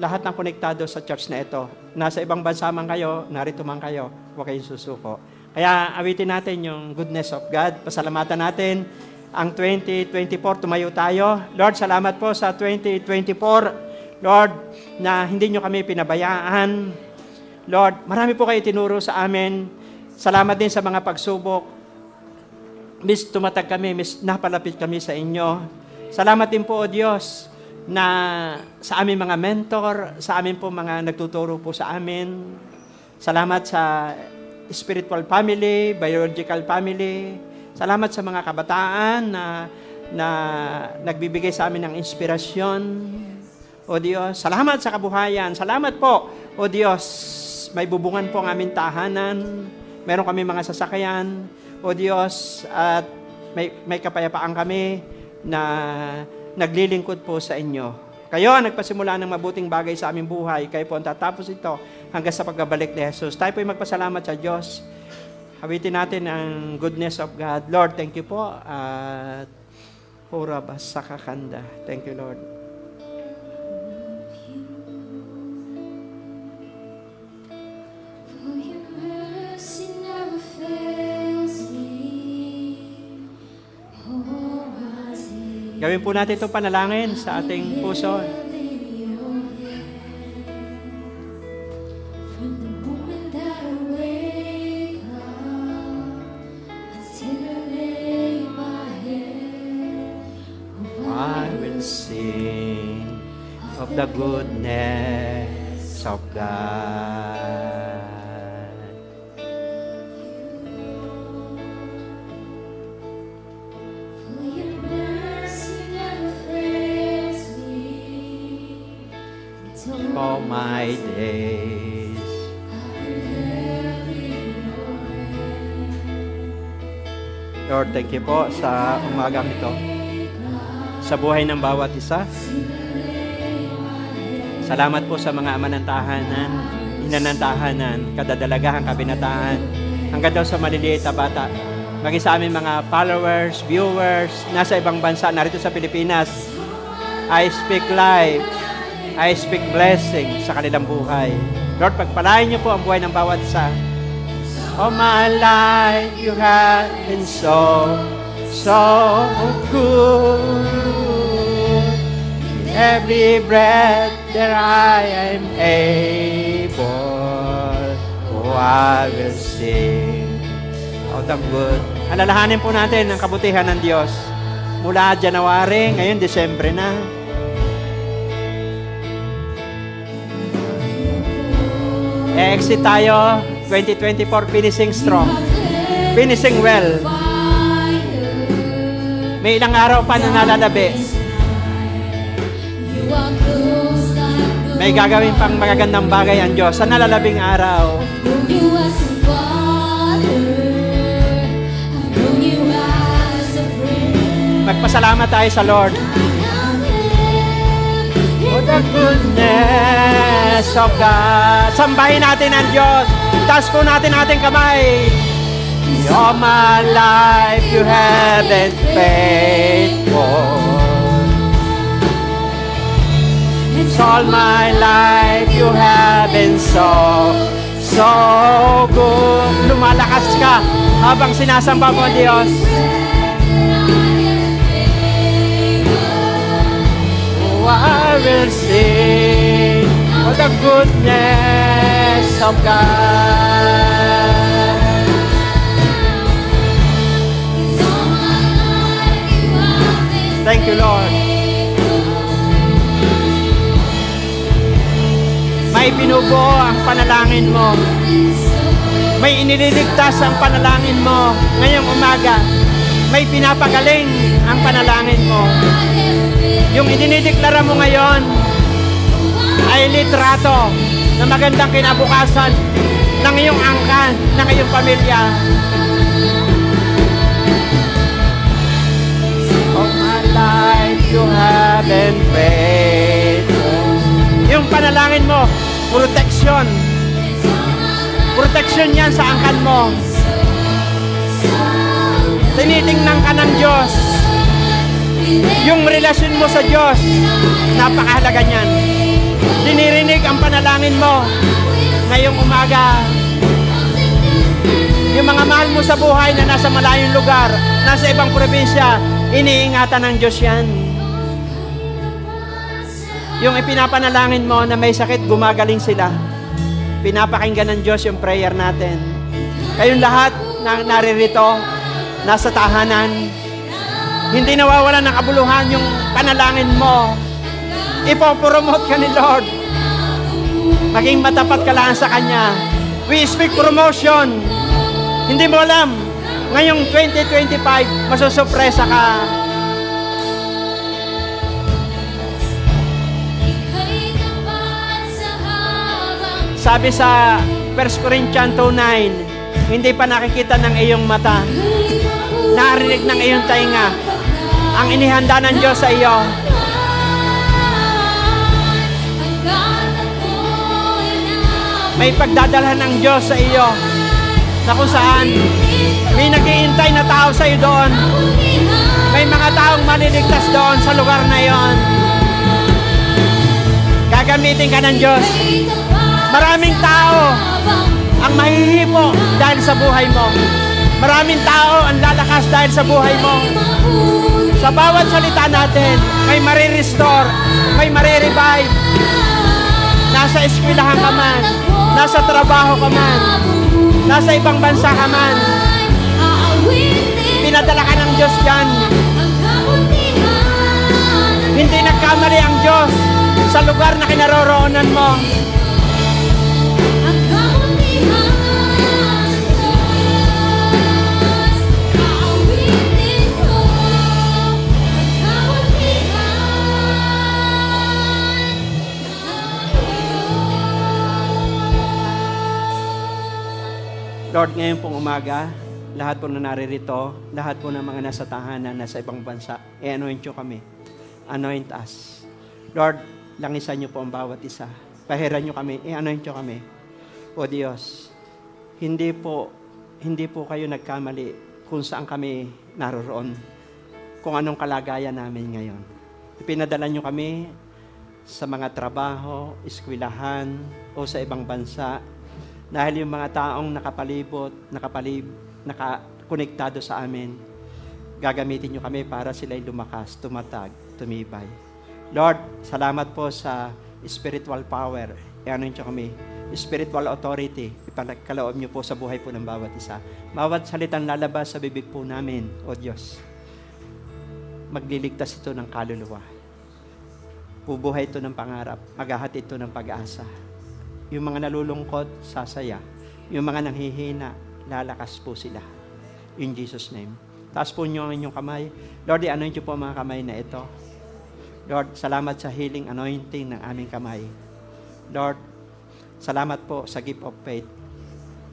Lahat ng konektado sa church na ito. Nasa ibang bansa man kayo, narito man kayo, huwag kayong susuko. Kaya awitin natin yung goodness of God. Pasalamatan natin ang 2024. Tumayo tayo. Lord, salamat po sa 2024. Lord, na hindi nyo kami pinabayaan. Lord, marami po kayo tinuro sa amin. Salamat din sa mga pagsubok. Miss, tumatag kami. Miss, napalapit kami sa inyo. Salamat din po, O Diyos, na sa aming mga mentor, sa amin po mga nagtuturo po sa amin. Salamat sa spiritual family, biological family. Salamat sa mga kabataan na nagbibigay sa amin ng inspirasyon. O Diyos, salamat sa kabuhayan. Salamat po, O Diyos, may bubungan po ang aming tahanan. Meron kami mga sasakyan. O Diyos, at may kapayapaan kami na naglilingkod po sa inyo. Kayo ang nagpasimula ng mabuting bagay sa aming buhay. Kayo po ang tatapos ito hanggang sa pagbabalik ni Jesus. Tayo po ay magpasalamat sa Diyos. Hawitin natin ang goodness of God. Lord, thank you po. At Sakakanda. Thank you, Lord. For your mercy never fails me. Oh, Gawin po natin itong panalangin sa ating puso. I will sing of the goodness of God. All my days. Lord, thank you po sa umagang ito. Sa buhay ng bawat isa. Salamat po sa mga ama ng tahanan, ina ng tahanan, kadadalagahan, kabinataan, hanggang daw sa maliliit na bata. Maging sa aming mga followers, viewers, nasa ibang bansa, narito sa Pilipinas. I speak life. I speak blessing sa kanilang buhay. Lord, pagpalain niyo po ang buhay ng bawat isa. All my life, you have been so so good. Every breath that I am able, oh, I will sing of the good. Alalahanin po natin ang kabutihan ng Diyos. Mula January, ngayon Desembre na. E-exit tayo, 2024, finishing strong. Finishing well. May ilang araw pa na nalalabi. May gagawin pang magagandang bagay ang Diyos sa nalalabing araw. Magpasalamat tayo sa Lord. For the goodness of God. Sambahin natin ang Diyos. Taas po natin ating kamay. All my life you have been faithful. All my life you have been so good. Lumalakas ka habang sinasamba mo, Diyos. Oh, I will sing of the goodness of God. Thank you, Lord. May binubuo ang panalangin mo. May inililigtas ang panalangin mo ngayong umaga. May pinapagaling ang panalangin mo. Yung idinideklara mo ngayon ay litrato na magandang kinabukasan ng iyong angkan, ng iyong pamilya. All my life you have been faithful. Yung panalangin mo, protection. Protection yan sa angkan mo. Tinitingnan ka ng Diyos. Yung relasyon mo sa Diyos, napakahalaga niyan. Dinirinig ang panalangin mo ngayong umaga. Yung mga mahal mo sa buhay na nasa malayong lugar, nasa ibang probinsya, iniingatan ng Diyos yan. Yung ipinapanalangin mo na may sakit, gumagaling sila. Pinapakinggan ng Diyos yung prayer natin. Kayong lahat na naririto, nasa tahanan, hindi nawawalan ng kabuluhan yung panalangin mo. Ipopromote ka ni Lord. Maging matapat ka lang sa Kanya. We speak promotion. Hindi mo alam, ngayong 2025, masusurpresa ka. Sabi sa 1 Corinthians 2:9, hindi pa nakikita ng iyong mata, narinig ng iyong tainga, ang inihanda ng Diyos sa iyo. May pagdadalhan ng Diyos sa iyo na kung saan may nag-iintay na tao sa iyo doon. May mga taong maliligtas doon sa lugar na yon. Gagamitin ka ng Diyos. Maraming tao ang mahihipo dahil sa buhay mo. Maraming tao ang lalakas dahil sa buhay mo. Sa bawat salita natin, may marirestore, may marirevive. Nasa eskwelahan ka man, nasa trabaho ka man, nasa ibang bansa ka man, pinadala ka ng Diyos dyan. Hindi nagkamali ang Diyos sa lugar na kinaroroonan mo. Lord, ngayon pong umaga, lahat po na naririto, lahat po ng mga nasa tahanan, nasa ibang bansa, i-anoint nyo kami. Anoint us. Lord, langisan nyo po ang bawat isa. Pahiran nyo kami, i-anoint nyo kami. O Diyos, hindi po kayo nagkamali kung saan kami naroroon, kung anong kalagayan namin ngayon. Ipinadala nyo kami sa mga trabaho, eskwelahan, o sa ibang bansa, dahil yung mga taong nakakonektado sa amin, gagamitin nyo kami para sila'y lumakas, tumatag, tumibay. Lord, salamat po sa spiritual power. Ano nyo kami? Spiritual authority. Ipagkaloob nyo po sa buhay po ng bawat isa. Bawat salitang lalabas sa bibig po namin, O Diyos, magliligtas ito ng kaluluwa. Bubuhay ito ng pangarap. Maghahatid ito ng pag-asa. Yung mga nalulungkot, sasaya. Yung mga nanghihina, lalakas po sila. In Jesus' name. Taas po nyo ang inyong kamay. Lord, i-anoint nyo po ang mga kamay na ito. Lord, salamat sa healing anointing ng aming kamay. Lord, salamat po sa gift of faith.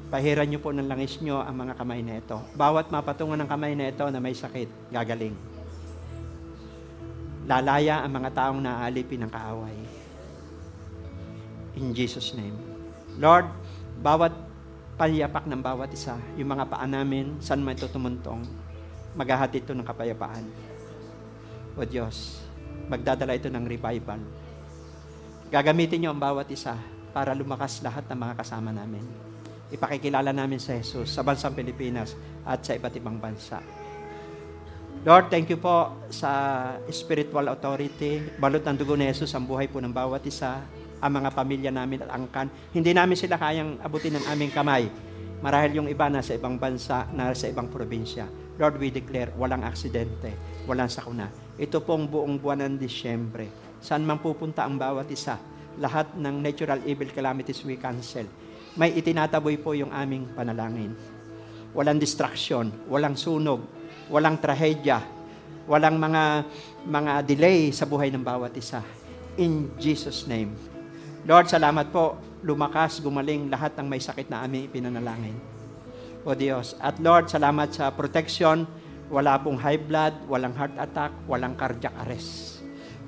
Pahiran nyo po ng langis nyo ang mga kamay na ito. Bawat mapatungan ng kamay na ito na may sakit, gagaling. Lalaya ang mga taong naaalipin ng kaaway. In Jesus' name. Lord, bawat paliyapak ng bawat isa, yung mga paa namin, saan man ito tumuntong, maghahatid ito ng kapayapaan. O Diyos, magdadala ito ng revival. Gagamitin niyo ang bawat isa para lumakas lahat ng mga kasama namin. Ipakikilala namin sa Jesus sa bansang Pilipinas at sa iba't ibang bansa. Lord, thank you po sa spiritual authority. Balot ng dugo ni Jesus ang buhay po ng bawat isa, ang mga pamilya namin at angkan. Hindi namin sila kayang abutin ng aming kamay. Marahil yung iba nasa ibang bansa, nasa ibang probinsya. Lord, we declare, walang aksidente, walang sakuna. Ito pong buong buwan ng Disyembre. Saan man pupunta ang bawat isa, lahat ng natural evil calamities we cancel. May itinataboy po yung aming panalangin. Walang distraction, walang sunog, walang trahedya, walang mga delay sa buhay ng bawat isa. In Jesus' name. Lord, salamat po. Lumakas, gumaling lahat ng may sakit na aming pinanalangin. O Diyos. At Lord, salamat sa protection. Wala pong high blood, walang heart attack, walang cardiac arrest.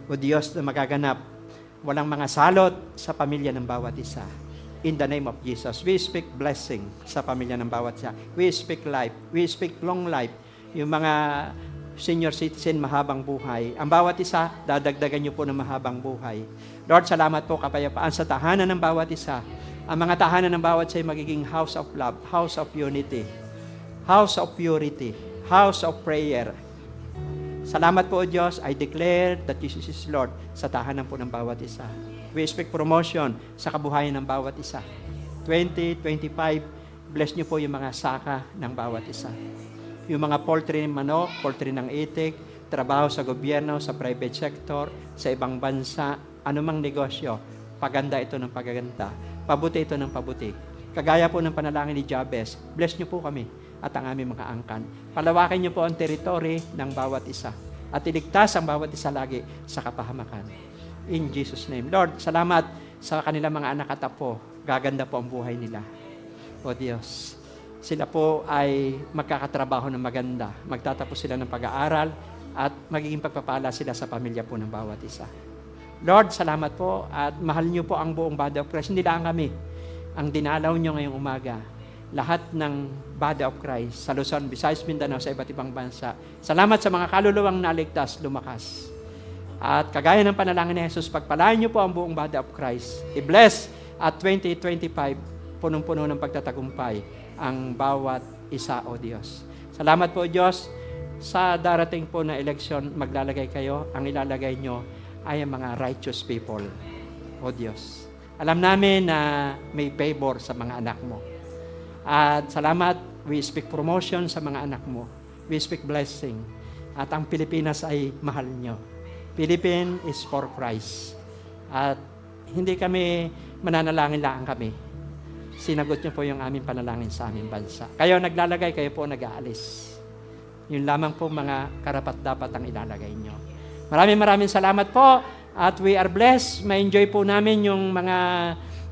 O Diyos na magaganap. Walang mga salot sa pamilya ng bawat isa. In the name of Jesus, we speak blessing sa pamilya ng bawat isa. We speak life. We speak long life. Yung mga senior citizen, mahabang buhay. Ang bawat isa, dadagdagan niyo po ng mahabang buhay. Lord, salamat po kapayapaan sa tahanan ng bawat isa. Ang mga tahanan ng bawat isa ay magiging house of love, house of unity, house of purity, house of prayer. Salamat po, O Diyos. I declare that Jesus is Lord sa tahanan po ng bawat isa. We speak promotion sa kabuhayan ng bawat isa. 2025, bless niyo po yung mga saka ng bawat isa. Yung mga poultry ng manok, poultry ng itik, trabaho sa gobyerno, sa private sector, sa ibang bansa, anumang negosyo, paganda ito ng pagaganda, pabuti ito ng pabuti. Kagaya po ng panalangin ni Jabez, bless niyo po kami at ang aming mga angkan. Palawakin niyo po ang teritoryo ng bawat isa at iligtas ang bawat isa lagi sa kapahamakan. In Jesus' name. Lord, salamat sa kanilang mga anak at apo. Gaganda po ang buhay nila. O Diyos, sila po ay magkakatrabaho ng maganda. Magtatapos sila ng pag-aaral at magiging pagpapala sila sa pamilya po ng bawat isa. Lord, salamat po at mahal niyo po ang buong body of Christ. Hindi lang kami ang dinalaw niyo ngayong umaga. Lahat ng body of Christ sa Luzon, Visayas, Mindanao, sa iba't ibang bansa. Salamat sa mga kaluluwang naligtas, lumakas. At kagaya ng panalangin ni Jesus, pagpalain niyo po ang buong body of Christ. I-bless at 2025, punong-puno ng pagtatagumpay ang bawat isa, O Diyos. Salamat po, Diyos. Sa darating po na eleksyon, maglalagay kayo. Ang ilalagay nyo ay ang mga righteous people, O Diyos. Alam namin na may favor sa mga anak mo. At salamat, we speak promotion sa mga anak mo. We speak blessing. At ang Pilipinas ay mahal nyo. Philippines is for Christ. At hindi kami mananalangin lang kami. Sinagot niyo po yung aming panalangin sa aming bansa. Kayo naglalagay, kayo po nag-aalis. Yun lamang po mga karapat-dapat ang ilalagay niyo. Maraming salamat po. At we are blessed. Ma-enjoy po namin yung mga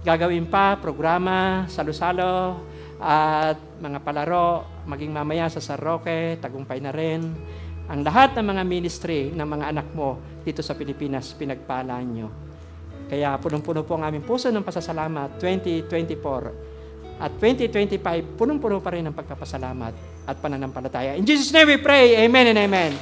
gagawin pa, programa, salo-salo, at mga palaro, maging mamaya sa San Roque, Tagumpay na rin. Ang lahat ng mga ministry ng mga anak mo dito sa Pilipinas, pinagpalaan nyo. Kaya punong-puno po ang aming puso ng pasasalamat 2024 at 2025, punong-puno pa rin ang pagpapasalamat at pananampalataya. In Jesus' name we pray. Amen and amen.